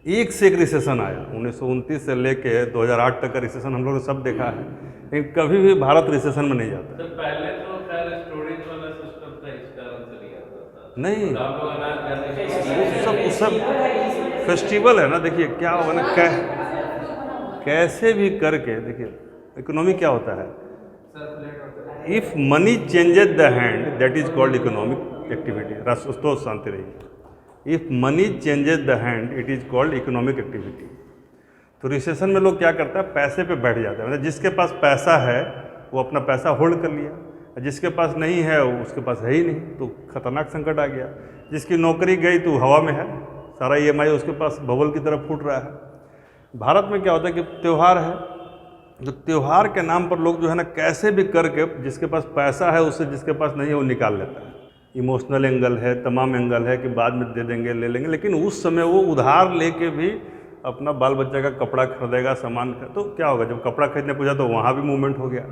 एक से एक रिसेशन आया, 1929 से लेके 2008 तक का रिसेशन हम लोगों ने सब देखा है, लेकिन कभी भी भारत रिसेशन में नहीं जाता। तो पहले तो खैर स्टोरेज वाला सिस्टम था, इस कारण से नहीं आता था। नहीं, तो वो सब फेस्टिवल है ना। देखिए क्या होगा ना, कैसे भी करके देखिए, इकोनॉमी क्या होता है? If money changes the hand that is called economic activity. राष्ट्र शांति रही। If money changes the hand it is called economic activity. तो रिसेशन में लोग क्या करता है, पैसे पे बैठ जाता है। मतलब जिसके पास पैसा है वो अपना पैसा होल्ड कर लिया, जिसके पास नहीं है उसके पास है ही नहीं, तो खतरनाक संकट आ गया। जिसकी नौकरी गई तो हवा में है, सारा ईएमआई उसके पास बबल की तरफ फूट रहा है। भारत में क्या होता है कि त्यौहार है, तो त्यौहार के नाम पर लोग जो है ना कैसे भी करके जिसके पास पैसा है उससे जिसके पास नहीं है वो निकाल लेता है। इमोशनल एंगल है, तमाम एंगल है कि बाद में दे देंगे, ले लेंगे, लेकिन उस समय वो उधार लेके भी अपना बाल बच्चा का कपड़ा खरीदेगा, सामान तो क्या होगा, जब कपड़ा खरीदने पूछा तो वहाँ भी मूवमेंट हो गया।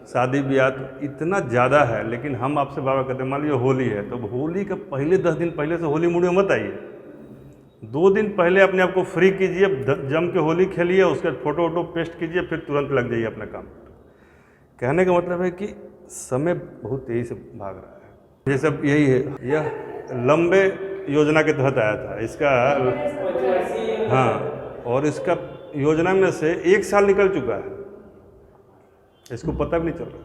शादी ब्याह तो इतना ज़्यादा है। लेकिन हम आपसे बाबा कहते हैं, मान लीजिए होली है तो होली का पहले 10 दिन पहले से होली मूड में मत आइए। 2 दिन पहले अपने आप को फ्री कीजिए, जम के होली खेलिए, उसके बाद फोटो वोटो पेस्ट कीजिए, फिर तुरंत लग जाइए अपना काम। कहने का मतलब है कि समय बहुत तेज़ी से भाग रहा है। ये सब यही है। यह लंबे योजना के तहत आया था इसका, हाँ, और इसका योजना में से 1 साल निकल चुका है, इसको पता भी नहीं चल रहा।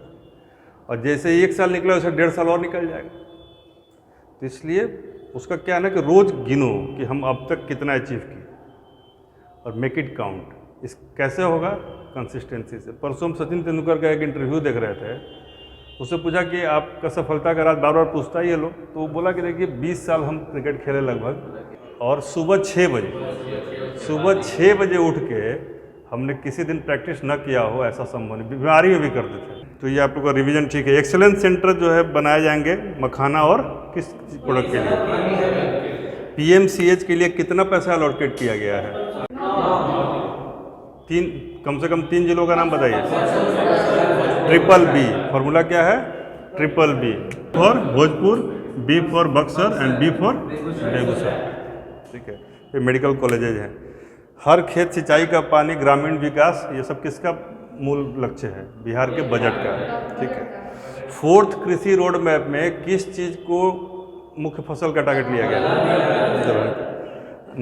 और जैसे 1 साल निकला वैसे 1.5 साल और निकल जाएगा। तो इसलिए उसका क्या है ना कि रोज़ गिनो कि हम अब तक कितना अचीव किए और मेक इट काउंट। इस कैसे होगा? कंसिस्टेंसी से। परसों हम सचिन तेंदुलकर का एक इंटरव्यू देख रहे थे, उससे पूछा कि आपका सफलता का राज बार बार पूछता ही है लोग, तो वो बोला कि देखिए 20 साल हम क्रिकेट खेले लगभग, और सुबह 6 बजे उठ के हमने किसी दिन प्रैक्टिस न किया हो ऐसा संभव नहीं, बीमारी में भी करते थे। तो ये आप लोग का रिवीजन ठीक है। एक्सेलेंस सेंटर जो है बनाए जाएंगे मखाना और किस प्रोडक्ट के लिए? पीएमसीएच के लिए कितना पैसा अलॉकेट किया गया है? कम से कम 3 जिलों का नाम बताइए। ट्रिपल बी, फॉर्मूला क्या है? Triple B for Bhojpur, B for Buxar and B for Begusarai. ठीक है, ये मेडिकल कॉलेजेज हैं। हर खेत सिंचाई का पानी, ग्रामीण विकास, ये सब किसका मूल लक्ष्य है? बिहार के बजट का। ठीक है। 4th कृषि रोड मैप में किस चीज़ को मुख्य फसल का टारगेट लिया गया है?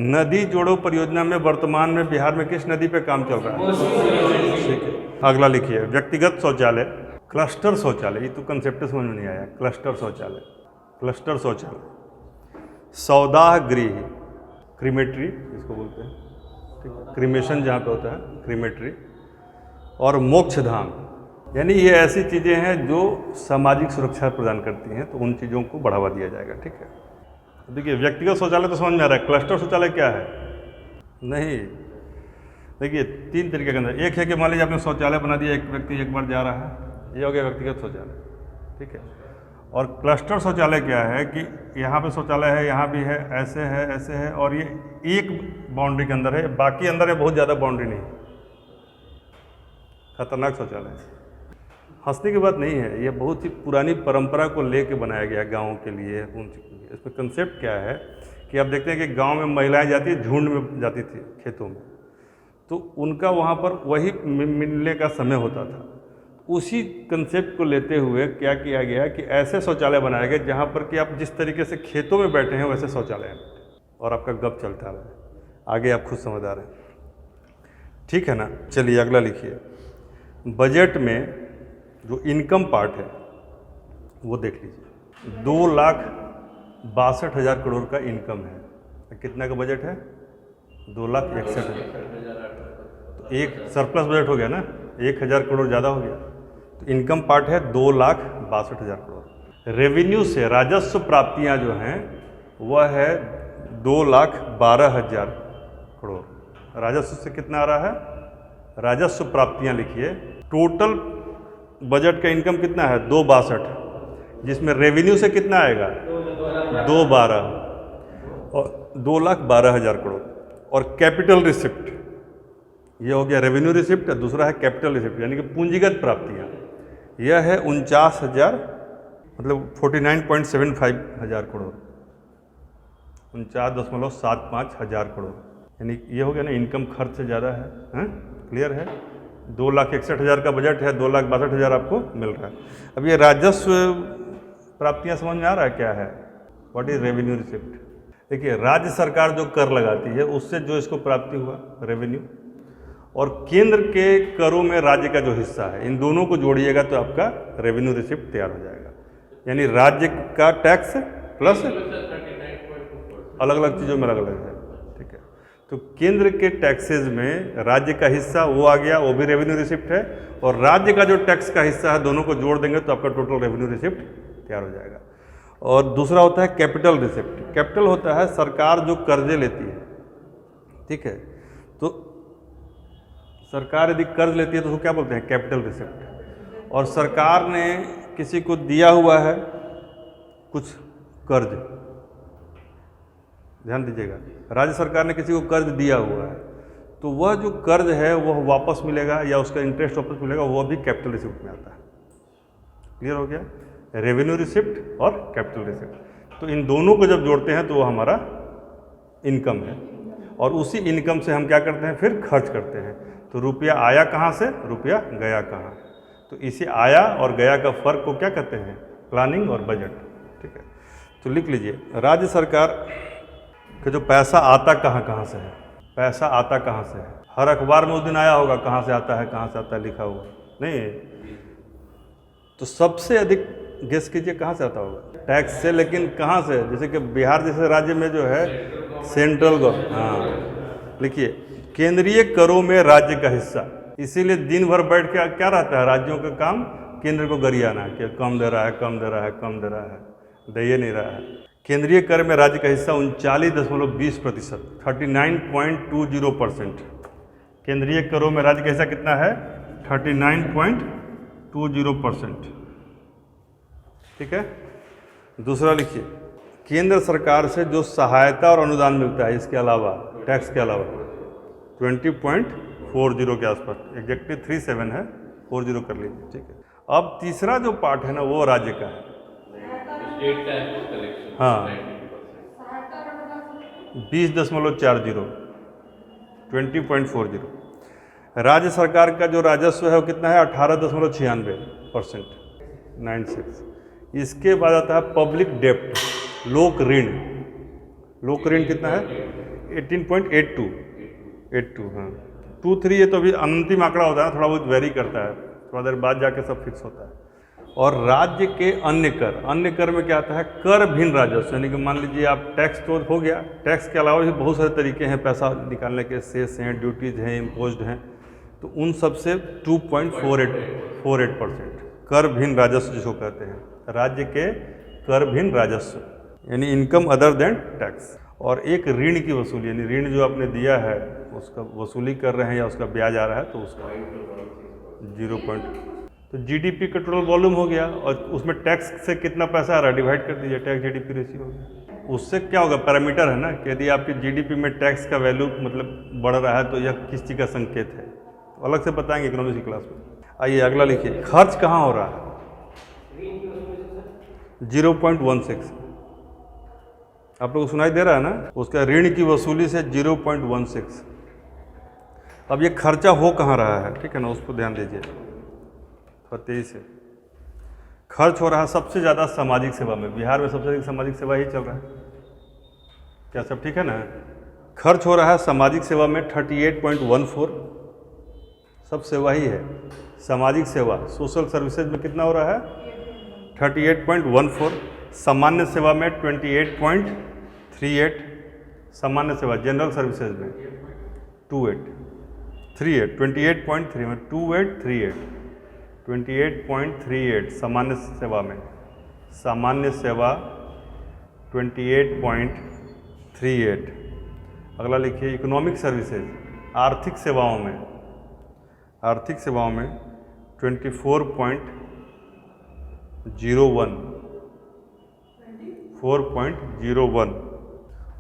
नदी जोड़ो परियोजना में वर्तमान में बिहार में किस नदी पे काम चल रहा है? ठीक है। अगला लिखिए, व्यक्तिगत शौचालय, क्लस्टर शौचालय, ये तो कंसेप्ट समझ में नहीं आया। क्लस्टर शौचालय, क्लस्टर शौचालय, सौदाह गृह, क्रीमेट्री इसको बोलते हैं, ठीक है, क्रीमेशन जहाँ पे होता है, क्रीमेट्री, और मोक्षधाम, यानी ये ऐसी चीज़ें हैं जो सामाजिक सुरक्षा प्रदान करती हैं, तो उन चीज़ों को बढ़ावा दिया जाएगा। ठीक है। देखिए, व्यक्तिगत शौचालय तो समझ में आ रहा है, क्लस्टर शौचालय क्या है? नहीं, देखिए 3 तरीके के अंदर। एक है कि मान लीजिए आपने शौचालय बना दिया, एक व्यक्ति एक बार जा रहा है, ये हो गया व्यक्तिगत शौचालय। ठीक है। और क्लस्टर शौचालय क्या है कि यहाँ पे शौचालय है, यहाँ भी है, ऐसे है, और ये एक बाउंड्री के अंदर है, बाकी अंदर है, बहुत ज़्यादा बाउंड्री नहीं। खतरनाक शौचालय है। हंसने की बात नहीं है, ये बहुत ही पुरानी परंपरा को लेके बनाया गया गाँव के लिए, उन चीज़ों के लिए। इसमें कंसेप्ट क्या है कि आप देखते हैं कि गांव में महिलाएं जाती है, झुंड में जाती थी खेतों में, तो उनका वहाँ पर वही मिलने का समय होता था। उसी कंसेप्ट को लेते हुए क्या किया गया कि ऐसे शौचालय बनाए गए जहाँ पर कि आप जिस तरीके से खेतों में बैठे हैं वैसे शौचालय हैं, और आपका गप चलता रहे। आगे आप खुद समझदार हैं। ठीक है ना? चलिए अगला लिखिए। बजट में जो इनकम पार्ट है वो देख लीजिए। 2,62,000 करोड़ का इनकम है। कितना का बजट है? 2,61,000। तो एक सरप्लस बजट हो गया ना, 1,000 करोड़ ज़्यादा हो गया। तो इनकम पार्ट है 2,62,000 करोड़। रेवेन्यू से राजस्व प्राप्तियां जो हैं वह है 2,12,000 करोड़। राजस्व से कितना आ रहा है? राजस्व प्राप्तियां लिखिए। टोटल बजट का इनकम कितना है? 2,62, जिसमें रेवेन्यू से कितना आएगा? 2,12 और 2,12,000 करोड़। और कैपिटल रिसिप्ट, ये हो गया रेवेन्यू रिसिप्ट, दूसरा है कैपिटल रिसिप्ट यानी कि पूंजीगत प्राप्तियां। यह है 49,000, मतलब 49.75 हज़ार करोड़, 49.75 हज़ार करोड़। यानी ये हो गया ना, इनकम खर्च से ज़्यादा है। क्लियर है? 2,61,000 का बजट है, 2,62,000 आपको मिल रहा है। अब ये राजस्व प्राप्तियां समझ में आ रहा है क्या है? What is revenue receipt? देखिए, राज्य सरकार जो कर लगाती है उससे जो इसको प्राप्ति हुआ रेवेन्यू, और केंद्र के करों में राज्य का जो हिस्सा है, इन दोनों को जोड़िएगा तो आपका रेवेन्यू रिसिप्ट तैयार हो जाएगा। यानी राज्य का टैक्स प्लस अलग अलग चीज़ों में अलग अलग है। ठीक है। तो केंद्र के टैक्सेज में राज्य का हिस्सा वो आ गया, वो भी रेवेन्यू रिसिप्ट है, और राज्य का जो टैक्स का हिस्सा है दोनों को जोड़ देंगे तो आपका टोटल रेवेन्यू रिसिप्ट तैयार हो जाएगा। और दूसरा होता है कैपिटल रिसिप्ट। कैपिटल होता है सरकार जो कर्जे लेती है। ठीक है। तो सरकार यदि कर्ज लेती है तो उसको क्या बोलते हैं? Capital receipt. और सरकार ने किसी को दिया हुआ है कुछ कर्ज, ध्यान दीजिएगा, राज्य सरकार ने किसी को कर्ज दिया हुआ है, तो वह जो कर्ज है वह वापस मिलेगा या उसका इंटरेस्ट वापस मिलेगा, वह भी कैपिटल रिसिप्ट में आता है। क्लियर हो गया? रेवेन्यू रिसिप्ट और कैपिटल रिसिप्ट। तो इन दोनों को जब जोड़ते हैं तो वो हमारा इनकम है, और उसी इनकम से हम क्या करते हैं? फिर खर्च करते हैं। तो रुपया आया कहाँ से, रुपया गया कहाँ? तो इसी आया और गया का फर्क को क्या कहते हैं? प्लानिंग और बजट। ठीक है। तो लिख लीजिए, राज्य सरकार का जो पैसा आता कहाँ से है? पैसा आता कहाँ से है? हर अखबार में उस दिन आया होगा कहाँ से आता है, कहाँ से आता है लिखा हुआ नहीं? तो सबसे अधिक गेस कीजिए कहाँ से आता होगा? टैक्स से। लेकिन कहाँ से? जैसे कि बिहार जैसे राज्य में जो है सेंट्रल गवर्नमेंट, हाँ लिखिए, केंद्रीय करों में राज्य का हिस्सा। इसीलिए दिन भर बैठ के क्या रहता है? राज्यों का काम केंद्र को गरियाना कि कम दे रहा है, कम दे रहा है, कम दे रहा है, दे ही नहीं रहा है। केंद्रीय कर में राज्य का हिस्सा 39.20%, 39.20%। केंद्रीय करों में राज्य का हिस्सा कितना है? 39.20%। ठीक है। दूसरा लिखिए, केंद्र सरकार से जो सहायता और अनुदान मिलता है इसके अलावा, टैक्स के अलावा, 20.40 के आसपास, एग्जैक्टली 37 है, 40 कर लीजिए। ठीक है। अब तीसरा जो पार्ट है ना वो राज्य का है। स्टेट टैक्स कलेक्शन हाँ। 90%। 20.40, 20.40। राज्य सरकार का जो राजस्व है वो कितना है? 18.96%, 96। इसके बाद आता है पब्लिक डेप्ट, लोक ऋण। लोक ऋण कितना है? 18.82, हाँ। 23 ये तो अभी अंतिम आंकड़ा होता है, थोड़ा बहुत वेरी करता है, थोड़ा देर बाद जाके सब फिक्स होता है। और राज्य के अन्य कर, अन्य कर में क्या आता है? कर भिन्न राजस्व, यानी कि मान लीजिए आप टैक्स तो हो गया, टैक्स के अलावा भी बहुत सारे तरीके हैं पैसा निकालने के, सेस हैं, ड्यूटीज हैं, इम्पोज्ड हैं, तो उन सब से 2.48%। कर भिन्न राजस्व जिसको कहते हैं, राज्य के कर भिन्न राजस्व, यानी इनकम अदर देन टैक्स। और एक ऋण की वसूली, यानी ऋण जो आपने दिया है उसका वसूली कर रहे हैं या उसका ब्याज आ रहा है तो उसका 0. तो जीडीपी का टोटल वॉल्यूम हो गया, और उसमें टैक्स से कितना पैसा आ रहा है डिवाइड कर दीजिए, टैक्स जीडीपी रेशियो हो गया। उससे क्या होगा? पैरामीटर है ना कि यदि आपकी जीडीपी में टैक्स का वैल्यू मतलब बढ़ रहा है तो यह किस चीज़ का संकेत है, अलग से बताएंगे इकोनॉमिक्स की क्लास में। आइए अगला लिखिए, खर्च कहाँ हो रहा है? 0.16। आप लोग को सुनाई दे रहा है ना? उसका ऋण की वसूली से 0.16। अब ये खर्चा हो कहाँ रहा है? ठीक है ना, उस पर ध्यान दीजिए। तेईस से खर्च हो रहा है सबसे ज़्यादा सामाजिक सेवा में। बिहार में सबसे अधिक सामाजिक सेवा ही चल रहा है। क्या सब ठीक है ना? खर्च हो रहा है सामाजिक सेवा में 38.14, सब सेवा ही है। सामाजिक सेवा, सोशल सर्विसेज में कितना हो रहा है? 38.14। सामान्य सेवा में 28.38। सामान्य सेवा जनरल सर्विसेज में 28.38, 28.38 सामान्य सेवा में, सामान्य सेवा 28.38। अगला लिखिए, इकोनॉमिक सर्विसेज, आर्थिक सेवाओं में, आर्थिक सेवाओं में 4.01।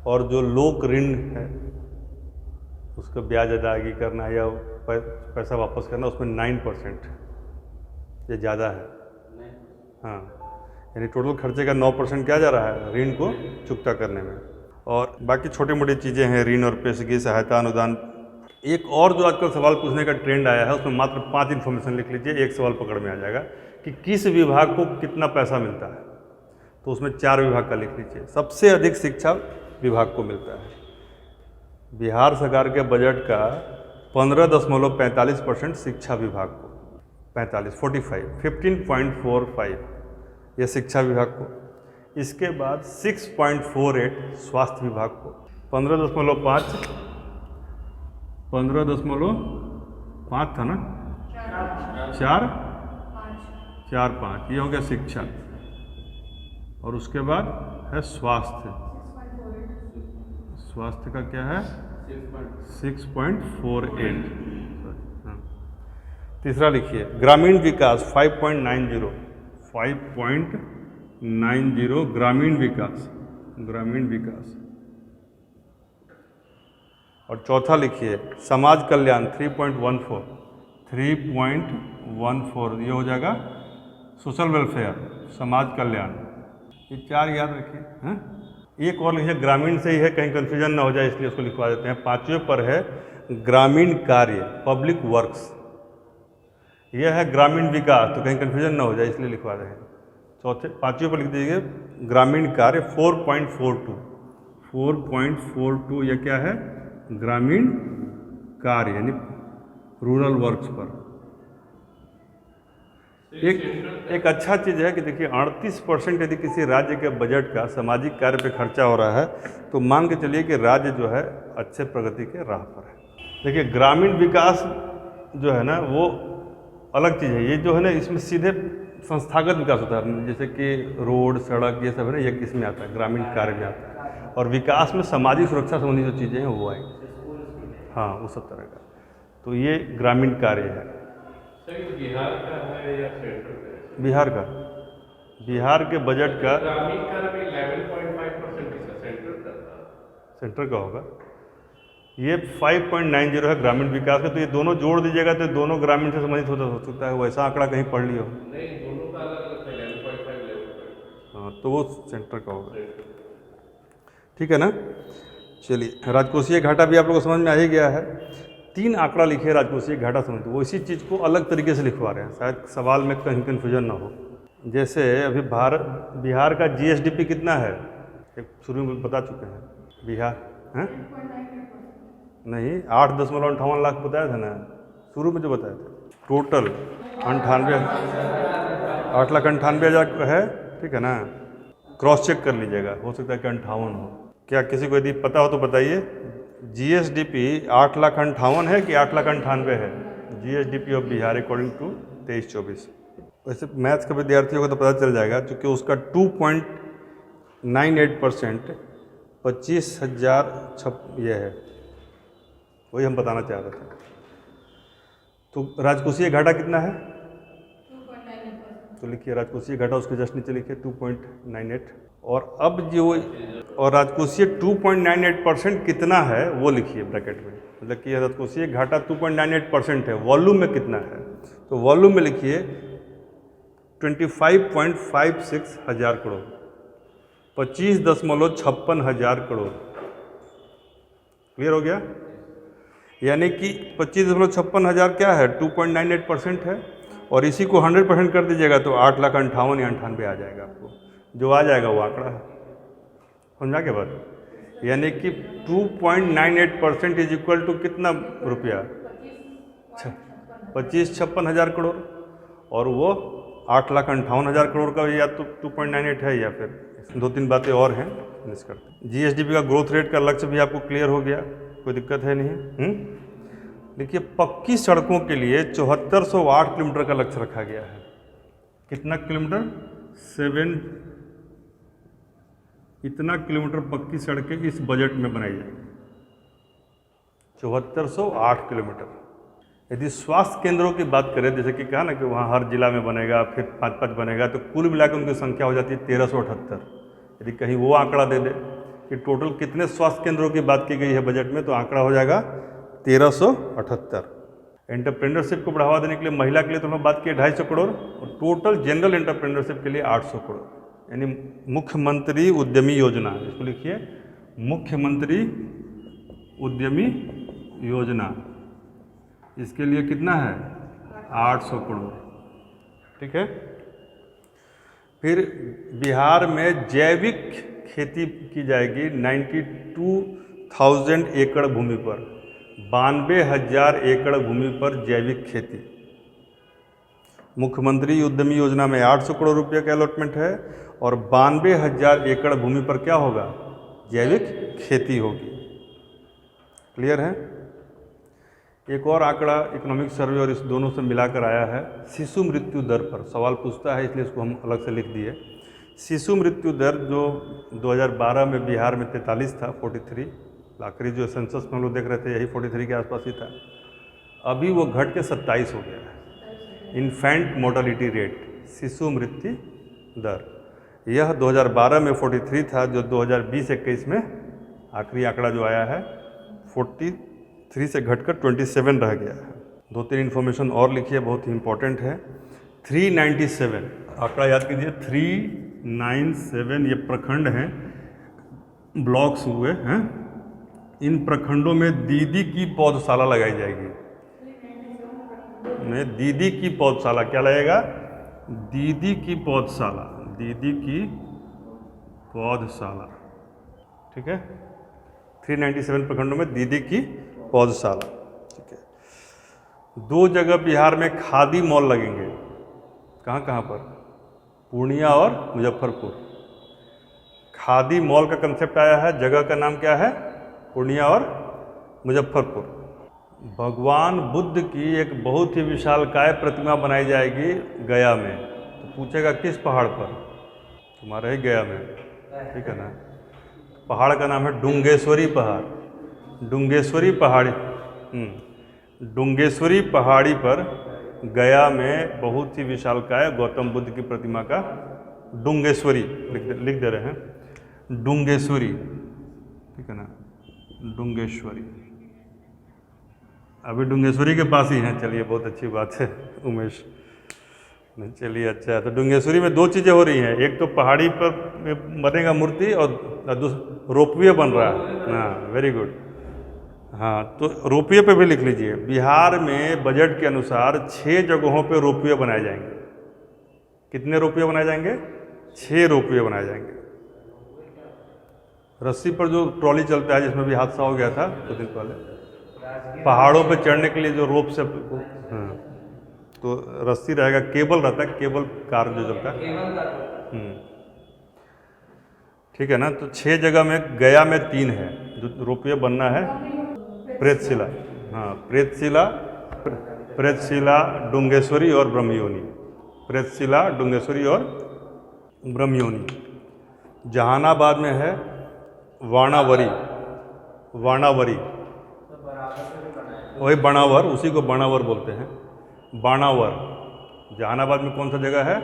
और जो लोक ऋण है उसका ब्याज अदायगी करना या पैसा वापस करना, उसमें 9%, ये ज़्यादा है। हाँ, यानी टोटल खर्चे का 9% क्या जा रहा है? ऋण को चुकता करने में। और बाकी छोटी मोटी चीज़ें हैं, ऋण और पेशगी सहायता, अनुदान। एक और जो आजकल सवाल पूछने का ट्रेंड आया है उसमें मात्र 5 इन्फॉर्मेशन लिख लीजिए, एक सवाल पकड़ में आ जाएगा कि किस विभाग को कितना पैसा मिलता है। तो उसमें 4 विभाग का लिख लीजिए। सबसे अधिक शिक्षा विभाग को मिलता है। बिहार सरकार के बजट का 15.45% शिक्षा विभाग को, 15.45 ये शिक्षा विभाग को। इसके बाद 6.48 स्वास्थ्य विभाग को, 15.5 था ना, 4.5 ये हो गया शिक्षा। और उसके बाद है स्वास्थ्य, स्वास्थ्य का क्या है? 6.48। तीसरा लिखिए, ग्रामीण विकास 5.90 ग्रामीण विकास, ग्रामीण विकास। और चौथा लिखिए, समाज कल्याण 3.14 ये हो जाएगा सोशल वेलफेयर, समाज कल्याण। ये 4 याद रखिए। हैं, एक और लिखिए, ग्रामीण से ही है, कहीं कन्फ्यूजन ना हो जाए इसलिए उसको लिखवा देते हैं। 5वें पर है ग्रामीण कार्य, पब्लिक वर्क्स। यह है ग्रामीण विकास, तो कहीं कन्फ्यूजन ना हो जाए इसलिए लिखवा रहे हैं। 5वें पर लिख दीजिए ग्रामीण कार्य 4.42 यह क्या है? ग्रामीण कार्य यानी रूरल वर्क्स पर। एक अच्छा चीज़ है कि देखिए 38% यदि किसी राज्य के बजट का सामाजिक कार्य पे खर्चा हो रहा है तो मान के चलिए कि राज्य जो है अच्छे प्रगति के राह पर है। देखिए ग्रामीण विकास जो है ना वो अलग चीज़ है। ये जो है ना इसमें सीधे संस्थागत विकास होता है, जैसे कि रोड, सड़क, ये सब है ना, ये किस में आता है? ग्रामीण कार्य में आता है। और विकास में सामाजिक सुरक्षा संबंधी जो चीज़ें हैं वो आएंगी, हाँ वो सब तरह का। तो ये ग्रामीण कार्य है। सर बिहार का है या सेंट्रल का है? बिहार के बजट का ग्रामीण कार्य में 11.5% सेंट्रल का था। सेंटर का होगा, ये 5.90 है ग्रामीण विकास का। तो ये दोनों जोड़ दीजिएगा तो दोनों ग्रामीण से संबंधित हो सकता है, वैसा आंकड़ा कहीं पढ़ लिया हो। नहीं, दोनों का अलग अलग था, 11.5 11.5। हाँ तो वो सेंटर का होगा, ठीक है ना। चलिए, राजकोषीय घाटा भी आप लोगों को समझ में आ ही गया है। 3 आंकड़ा लिखे राजकोषीय घाटा समझ, वो इसी चीज़ को अलग तरीके से लिखवा रहे हैं, शायद सवाल में कहीं कन्फ्यूजन ना हो। जैसे अभी बिहार का जीएसडीपी कितना है, शुरू में बता चुके हैं। बिहार हैं नहीं, 8.58 लाख बताया था ना शुरू में जो बताया था। टोटल 8,98,000 है, ठीक है ना। क्रॉस चेक कर लीजिएगा, हो सकता है कि 58 हो। क्या किसी को यदि पता हो तो बताइए, जीएसडीपी 8,58,000 है कि 8,98,000 है? GSDP of Bihar according to 23-24। वैसे मैथ्स का विद्यार्थी होगा तो पता चल जाएगा, क्योंकि उसका 2.98% 25,000 ये है, वही हम बताना चाह रहे थे। तो राजकोषीय घाटा कितना है? 2.98। तो लिखिए राजकोषीय घाटा, उसके जस्ट नीचे लिखिए 2.98। और अब जो और राजकोषीय 2.98% कितना है वो लिखिए ब्रैकेट में, मतलब कि राजकोषीय घाटा 2.98% है, वॉल्यूम में कितना है? तो वॉल्यूम में लिखिए 25.56 हज़ार करोड़, 25.56 हज़ार करोड़। क्लियर हो गया? यानी कि 25.56 हज़ार क्या है? 2.98% है, और इसी को 100% कर दीजिएगा तो 8,58,000 या 98 आ जाएगा। आपको जो आ जाएगा वो आंकड़ा है, समझा के बाद? यानी कि 2.98% इज इक्वल टू कितना रुपया? 25-56 हज़ार करोड़, और वो 8,58,000 करोड़ का या तो 2.98 है, या फिर 2-3 बातें और हैं फिनिश करते हैं। जीएसडीपी का ग्रोथ रेट का लक्ष्य भी आपको क्लियर हो गया, कोई दिक्कत है नहीं। देखिए, पक्की सड़कों के लिए 7408 किलोमीटर का लक्ष्य रखा गया है। कितना किलोमीटर? 7 इतना किलोमीटर पक्की सड़कें इस बजट में बनाई जाएगी, 7408 किलोमीटर। यदि स्वास्थ्य केंद्रों की बात करें, जैसे कि कहा ना कि वहाँ हर जिला में बनेगा, फिर 5-5 बनेगा, तो कुल मिलाकर उनकी संख्या हो जाती है 1378। यदि कहीं वो आंकड़ा दे दे कि टोटल कितने स्वास्थ्य केंद्रों की बात की गई है बजट में, तो आंकड़ा हो जाएगा 1378। एंटरप्रेन्योरशिप को बढ़ावा देने के लिए महिला के लिए तो हम बात किए 250 करोड़, और टोटल जनरल एंटरप्रेन्योरशिप के लिए 800 करोड़, यानी मुख्यमंत्री उद्यमी योजना, इसको लिखिए मुख्यमंत्री उद्यमी योजना, इसके लिए कितना है? 800 करोड़, ठीक है। फिर बिहार में जैविक खेती की जाएगी 92,000 एकड़ भूमि पर, 92,000 एकड़ भूमि पर जैविक खेती। मुख्यमंत्री उद्यमी योजना में 800 करोड़ रुपये का अलॉटमेंट है, और 92,000 एकड़ भूमि पर क्या होगा? जैविक खेती होगी। क्लियर है? एक और आंकड़ा इकोनॉमिक सर्वे और इस दोनों से मिलाकर आया है, शिशु मृत्यु दर पर सवाल पूछता है, इसलिए इसको हम अलग से लिख दिए। शिशु मृत्यु दर जो 2012 में बिहार में 43 था, 43, आखिरी जो सेंसस में हम लोग देख रहे थे यही 43 के आसपास ही था, अभी वो घट के 27 हो गया है। इन्फेंट मोर्टेलिटी रेट, शिशु मृत्यु दर, यह 2012 में 43 था, जो 2020-21 में आखिरी आंकड़ा जो आया है 43 से घटकर 27 रह गया है। 2-3 इन्फॉर्मेशन और लिखिए, बहुत ही इंपॉर्टेंट है। 397 आंकड़ा याद कीजिए, 397 ये प्रखंड हैं, ब्लॉक्स हुए हैं। इन प्रखंडों में दीदी की पौधशाला लगाई जाएगी। में दीदी की पौधशाला क्या लगेगा? दीदी की पौधशाला, दीदी की पौधशाला, ठीक है। 397 प्रखंडों में दीदी की पौधशाला, ठीक है। 2 जगह बिहार में खादी मॉल लगेंगे, कहाँ कहाँ पर? पूर्णिया और मुजफ्फरपुर। खादी मॉल का कंसेप्ट आया है, जगह का नाम क्या है? पूर्णिया और मुजफ्फरपुर। भगवान बुद्ध की एक बहुत ही विशालकाय प्रतिमा बनाई जाएगी गया में, तो पूछेगा किस पहाड़ पर, तुम्हारा ही गया में, ठीक है ना। पहाड़ का नाम है डुंगेश्वरी पहाड़। डुंगेश्वरी पहाड़ी, डुंगेश्वरी पहाड़ी पर गया में बहुत ही विशालकाय गौतम बुद्ध की प्रतिमा का डुंगेश्वरी लिख दे रहे हैं, डुंगेश्वरी, ठीक है ना, डुंगेश्वरी। अभी डुंगेश्वरी के पास ही हैं, चलिए बहुत अच्छी बात है उमेश, चलिए अच्छा है। तो डुंगेश्वरी में दो चीज़ें हो रही हैं, एक तो पहाड़ी पर बनेगा मूर्ति और रोपवे बन रहा है। हाँ वेरी गुड। हाँ तो रोपवे पे भी लिख लीजिए, बिहार में बजट के अनुसार 6 जगहों पे रोपवे बनाए जाएंगे। कितने रोपवे बनाए जाएंगे? 6 रोपवे बनाए जाएंगे। रस्सी पर जो ट्रॉली चलता है जिसमें भी हादसा हो गया था कुछ दिन पहले, पहाड़ों पे चढ़ने के लिए जो रोप से, हाँ तो रस्सी रहेगा, केबल रहता है, केबल कार जो चलता है, ठीक है ना। तो 6 जगह में, गया में 3 है जो रोपवे बनना है। प्रेतशिला, हाँ प्रेतशिला, प्रेतशिला, डुंगेश्वरी और ब्रह्मयोनी। प्रेतशिला, डुंगेश्वरी और ब्रह्मयोनी। जहानाबाद में है वाणावरी, वाणावरी, वही बाणावर, उसी को बाणावर बोलते हैं, बाणावर। जहानाबाद में कौन सा जगह है?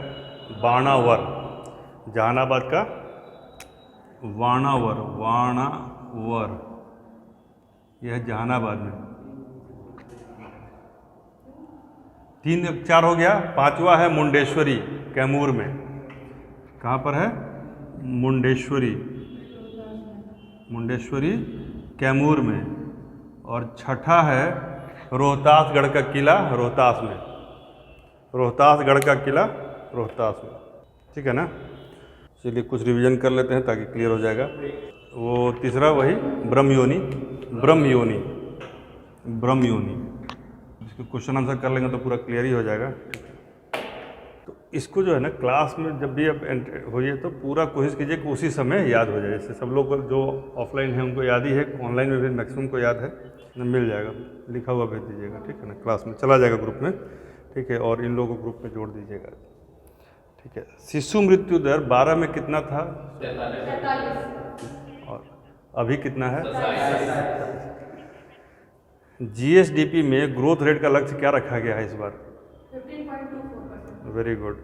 बाणावर, जहानाबाद का वाणावर, वाणावर, यह है जहानाबाद में। 3 4 हो गया। 5वां है मुंडेश्वरी, कैमूर में। कहाँ पर है? मुंडेश्वरी, मुंडेश्वरी कैमूर में। और 6ठा है रोहतासगढ़ का किला, रोहतास में, रोहतासगढ़ का किला रोहतास में, ठीक है ना। चलिए कुछ रिवीजन कर लेते हैं ताकि क्लियर हो जाएगा। वो तीसरा वही ब्रह्मयोनी, ब्रह्मयोनी, ब्रह्मयोनी, इसको क्वेश्चन आंसर कर लेंगे तो पूरा क्लियर ही हो जाएगा। तो इसको जो है ना क्लास में जब भी आप होइए तो पूरा कोशिश कीजिए कि उसी समय याद हो जाए। जैसे सब लोग को जो ऑफलाइन है उनको याद ही है, ऑनलाइन में भी मैक्सिमम को याद है, मिल जाएगा, लिखा हुआ भेज दीजिएगा, ठीक है ना। क्लास में चला जाएगा ग्रुप में, ठीक है। और इन लोगों को ग्रुप में जोड़ दीजिएगा, ठीक है। शिशु मृत्यु दर 12 में कितना था? 43। और अभी कितना है? जीएसडीपी में ग्रोथ रेट का लक्ष्य क्या रखा गया है इस बार? 15.24%। Very good.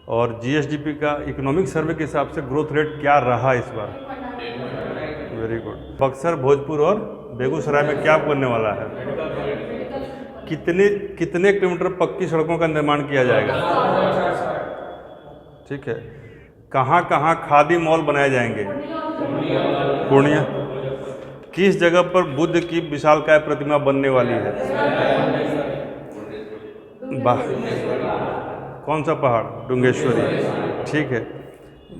और जीएसडीपी का इकोनॉमिक सर्वे के हिसाब से ग्रोथ रेट क्या रहा इस बार? 8.9%। Very good. बक्सर, भोजपुर और बेगूसराय में क्या बनने वाला है? कितने किलोमीटर पक्की सड़कों का निर्माण किया जाएगा? ठीक है। कहाँ कहाँ खादी मॉल बनाए जाएंगे? पूर्णिया। किस जगह पर बुद्ध की विशालकाय प्रतिमा बनने वाली है? कौन सा पहाड़? डुंगेश्वरी, ठीक है।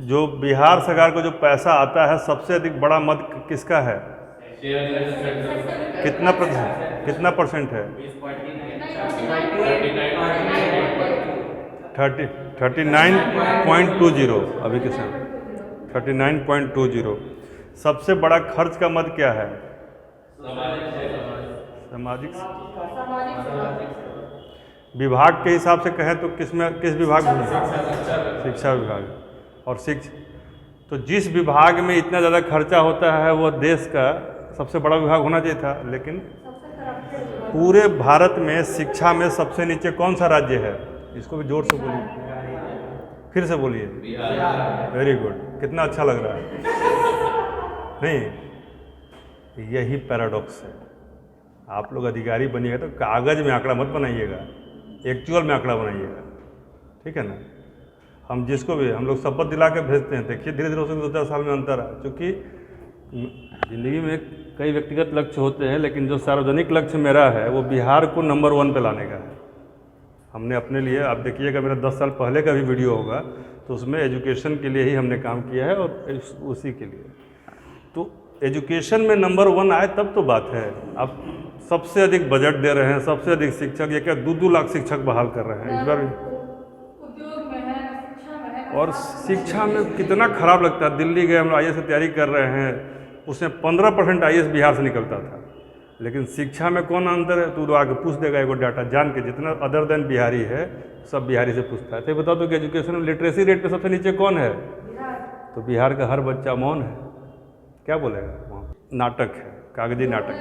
जो बिहार सरकार को जो पैसा आता है सबसे अधिक बड़ा मद किसका है? कितना परसेंट है? 39.20 अभी के समय 39.20। सबसे बड़ा खर्च का मद क्या है? सामाजिक विभाग के हिसाब से कहें तो किस विभाग में? शिक्षा विभाग। और तो जिस विभाग में इतना ज़्यादा खर्चा होता है वो देश का सबसे बड़ा विभाग होना चाहिए था, लेकिन पूरे भारत में शिक्षा में सबसे नीचे कौन सा राज्य है? इसको भी जोर से बोलिए, फिर से बोलिए। Very good. कितना अच्छा लग रहा है नहीं? यही पैराडॉक्स है। आप लोग अधिकारी बनिएगा तो कागज़ में आंकड़ा मत बनाइएगा, एक्चुअल में आंकड़ा बनाइएगा, ठीक है ना। हम जिसको भी हम लोग शपथ दिला के भेजते हैं, देखिए धीरे धीरे हो सकता है 2-4 साल में अंतर है, क्योंकि ज़िंदगी में कई व्यक्तिगत लक्ष्य होते हैं, लेकिन जो सार्वजनिक लक्ष्य मेरा है वो बिहार को नंबर 1 पे लाने का है। हमने अपने लिए, आप देखिएगा मेरा 10 साल पहले का भी वीडियो होगा तो उसमें एजुकेशन के लिए ही हमने काम किया है और उसी के लिए। तो एजुकेशन में नंबर 1 आए तब तो बात है। आप सबसे अधिक बजट दे रहे हैं, सबसे अधिक शिक्षक, ये क्या 2-2 लाख शिक्षक बहाल कर रहे हैं इस बार। और शिक्षा में कितना खराब लगता है। दिल्ली गए हम IAS की तैयारी कर रहे हैं, उसमें 15% IAS बिहार से निकलता था। लेकिन शिक्षा में कौन अंतर है, तो आगे पूछ देगा एगो डाटा जान के, जितना अदर देन बिहारी है सब बिहारी से पूछता है। तो बता दो कि एजुकेशन में लिटरेसी रेट पे सबसे नीचे कौन है, तो बिहार का हर बच्चा मौन है, क्या बोलेगा वहाँ। नाटक है, कागजी नाटक।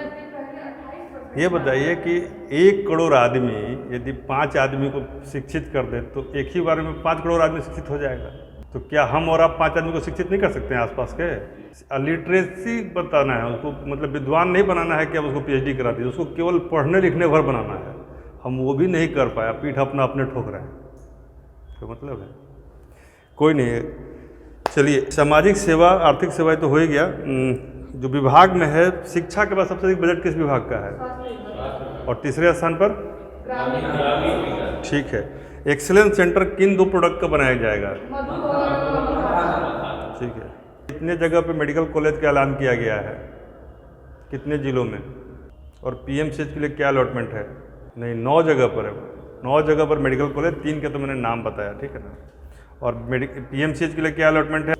ये बताइए कि 1 करोड़ आदमी यदि 5 आदमी को शिक्षित कर दे तो एक ही बार में 5 करोड़ आदमी शिक्षित हो जाएगा। तो क्या हम और आप 5 आदमी को शिक्षित नहीं कर सकते हैं आसपास के? लिटरेसी बताना है उसको, मतलब विद्वान नहीं बनाना है कि अब उसको PhD करा दीजिए, उसको केवल पढ़ने लिखने भर बनाना है। हम वो भी नहीं कर पाया, पीठ अपना अपने ठोक रहे हैं, तो मतलब है कोई नहीं है। चलिए, सामाजिक सेवा आर्थिक सेवाएं तो हो ही गया। जो विभाग में है, शिक्षा के बाद सबसे अधिक बजट किस विभाग का है, और तीसरे स्थान पर? ठीक है। एक्सीलेंस सेंटर किन 2 प्रोडक्ट का बनाया जाएगा? ठीक है। कितने जगह पे मेडिकल कॉलेज का ऐलान किया गया है, कितने जिलों में? और PMCH के लिए क्या अलॉटमेंट है? नहीं, 9 जगह पर है, 9 जगह पर मेडिकल कॉलेज, 3 के तो मैंने नाम बताया, ठीक है ना। और PMCH के लिए क्या अलॉटमेंट है?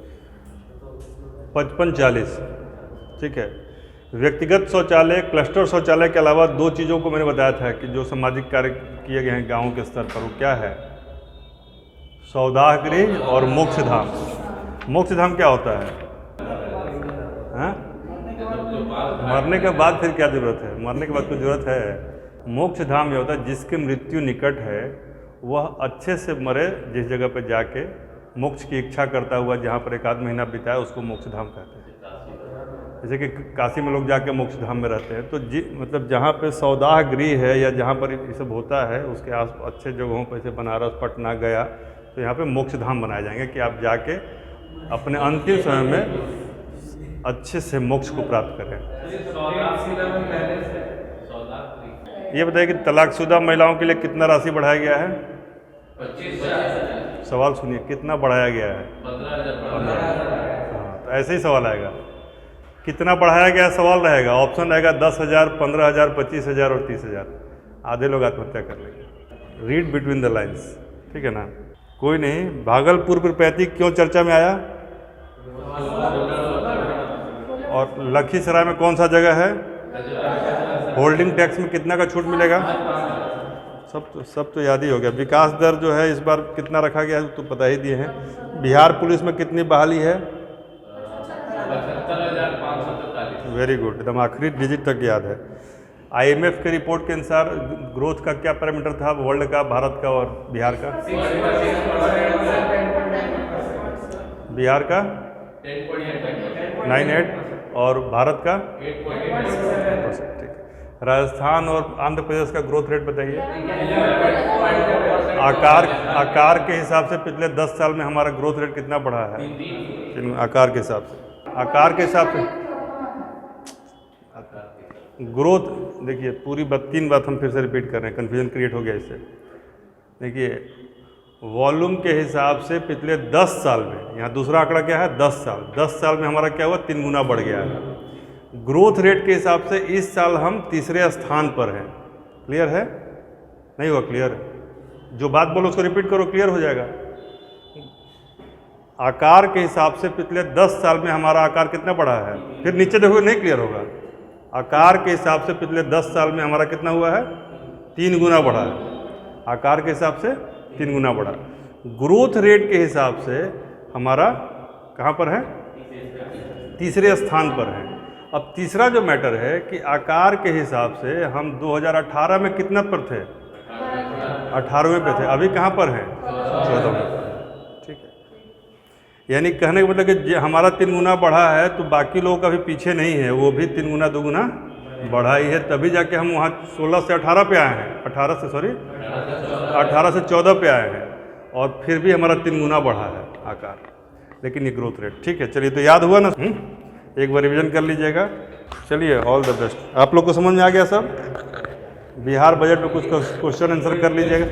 55-40, ठीक है। व्यक्तिगत शौचालय, क्लस्टर शौचालय के अलावा 2 चीज़ों को मैंने बताया था कि जो सामाजिक कार्य किए गए हैं गाँव के स्तर पर, वो क्या है? सौदाह गृह और मोक्षधाम। मोक्षधाम क्या होता है? हाँ? मरने के बाद फिर क्या ज़रूरत है? मरने के बाद कोई ज़रूरत है? मोक्षधाम ये होता है जिसकी मृत्यु निकट है वह अच्छे से मरे, जिस जगह पर जाके मोक्ष की इच्छा करता हुआ जहाँ पर 1 आध महीना बिताए, उसको मोक्षधाम कहते हैं। जैसे कि काशी में लोग जाके मोक्षधाम में रहते हैं, तो मतलब जहाँ पे सौदाह गृह है या जहाँ पर ये सब होता है उसके आस अच्छे जगहों पर, जैसे बनारस, पटना, गया, तो यहाँ पे मोक्षधाम बनाए जाएंगे कि आप जाके अपने अंतिम समय में अच्छे से मोक्ष को प्राप्त करें। ये बताइए कि तलाकशुदा महिलाओं के लिए कितना राशि बढ़ाया गया है? 25,000। सवाल सुनिए, कितना बढ़ाया गया है? 15,000। हाँ, तो ऐसे ही सवाल आएगा, कितना बढ़ाया गया सवाल रहेगा। ऑप्शन रहेगा 10,000, 15,000, 25,000 और 30,000। आधे लोग आत्महत्या कर लेंगे। रीड बिटवीन द लाइन्स, ठीक है ना। कोई नहीं। भागलपुर प्रपैती क्यों चर्चा में आया? और लखीसराय में कौन सा जगह है? होल्डिंग टैक्स में कितना का छूट मिलेगा? सब तो याद ही हो गया। विकास दर जो है इस बार कितना रखा गया है तो पता ही दिए हैं। बिहार पुलिस में कितनी बहाली है? 75,543। वेरी गुड, एकदम आखिरी डिजिट तक याद है। IMF के रिपोर्ट के अनुसार ग्रोथ का क्या पैरामीटर था, वर्ल्ड का, भारत का और बिहार का? बिहार का 9.8 और भारत का 8.8%। ठीक है। राजस्थान और आंध्र प्रदेश का ग्रोथ रेट बताइए। आकार के हिसाब से पिछले 10 साल में हमारा ग्रोथ रेट कितना बढ़ा है? आकार के हिसाब से, ग्रोथ देखिए, पूरी 3 बात हम फिर से रिपीट कर रहे हैं, कन्फ्यूजन क्रिएट हो गया इससे। देखिए, वॉल्यूम के हिसाब से पिछले 10 साल में, यहाँ दूसरा आंकड़ा क्या है? 10 साल। 10 साल में हमारा क्या हुआ? 3 गुना बढ़ गया है। ग्रोथ रेट के हिसाब से इस साल हम तीसरे स्थान पर हैं। क्लियर है? नहीं हुआ क्लियर? जो बात बोलो उसको रिपीट करो, क्लियर हो जाएगा। आकार के हिसाब से पिछले 10 साल में हमारा आकार कितना बढ़ा है? फिर नीचे देखोगे नहीं क्लियर होगा। आकार के हिसाब से पिछले 10 साल में हमारा कितना हुआ है? 3 गुना बढ़ा है। आकार के हिसाब से 3 गुना बढ़ा। ग्रोथ रेट के हिसाब से हमारा कहाँ पर है? तीसरे स्थान पर है। अब तीसरा जो मैटर है कि आकार के हिसाब से हम 2018 में कितना पर थे? 18वें पे थे। अभी कहाँ पर हैं? 14वें। ठीक है, यानी कहने का मतलब कि हमारा 3 गुना बढ़ा है तो बाकी लोगों का भी पीछे नहीं है, वो भी 3 गुना 2 गुना बढ़ा ही है, तभी जाके हम वहाँ 16 से 18 पे आए हैं। 18 से 14 पे आए हैं, और फिर भी हमारा 3 गुना बढ़ा है आकार, लेकिन ये ग्रोथ रेट। ठीक है, चलिए, तो याद हुआ ना? एक बार रिवीजन कर लीजिएगा। चलिए, ऑल द बेस्ट। आप लोग को समझ में आ गया सब? बिहार बजट में कुछ क्वेश्चन आंसर कर लीजिएगा।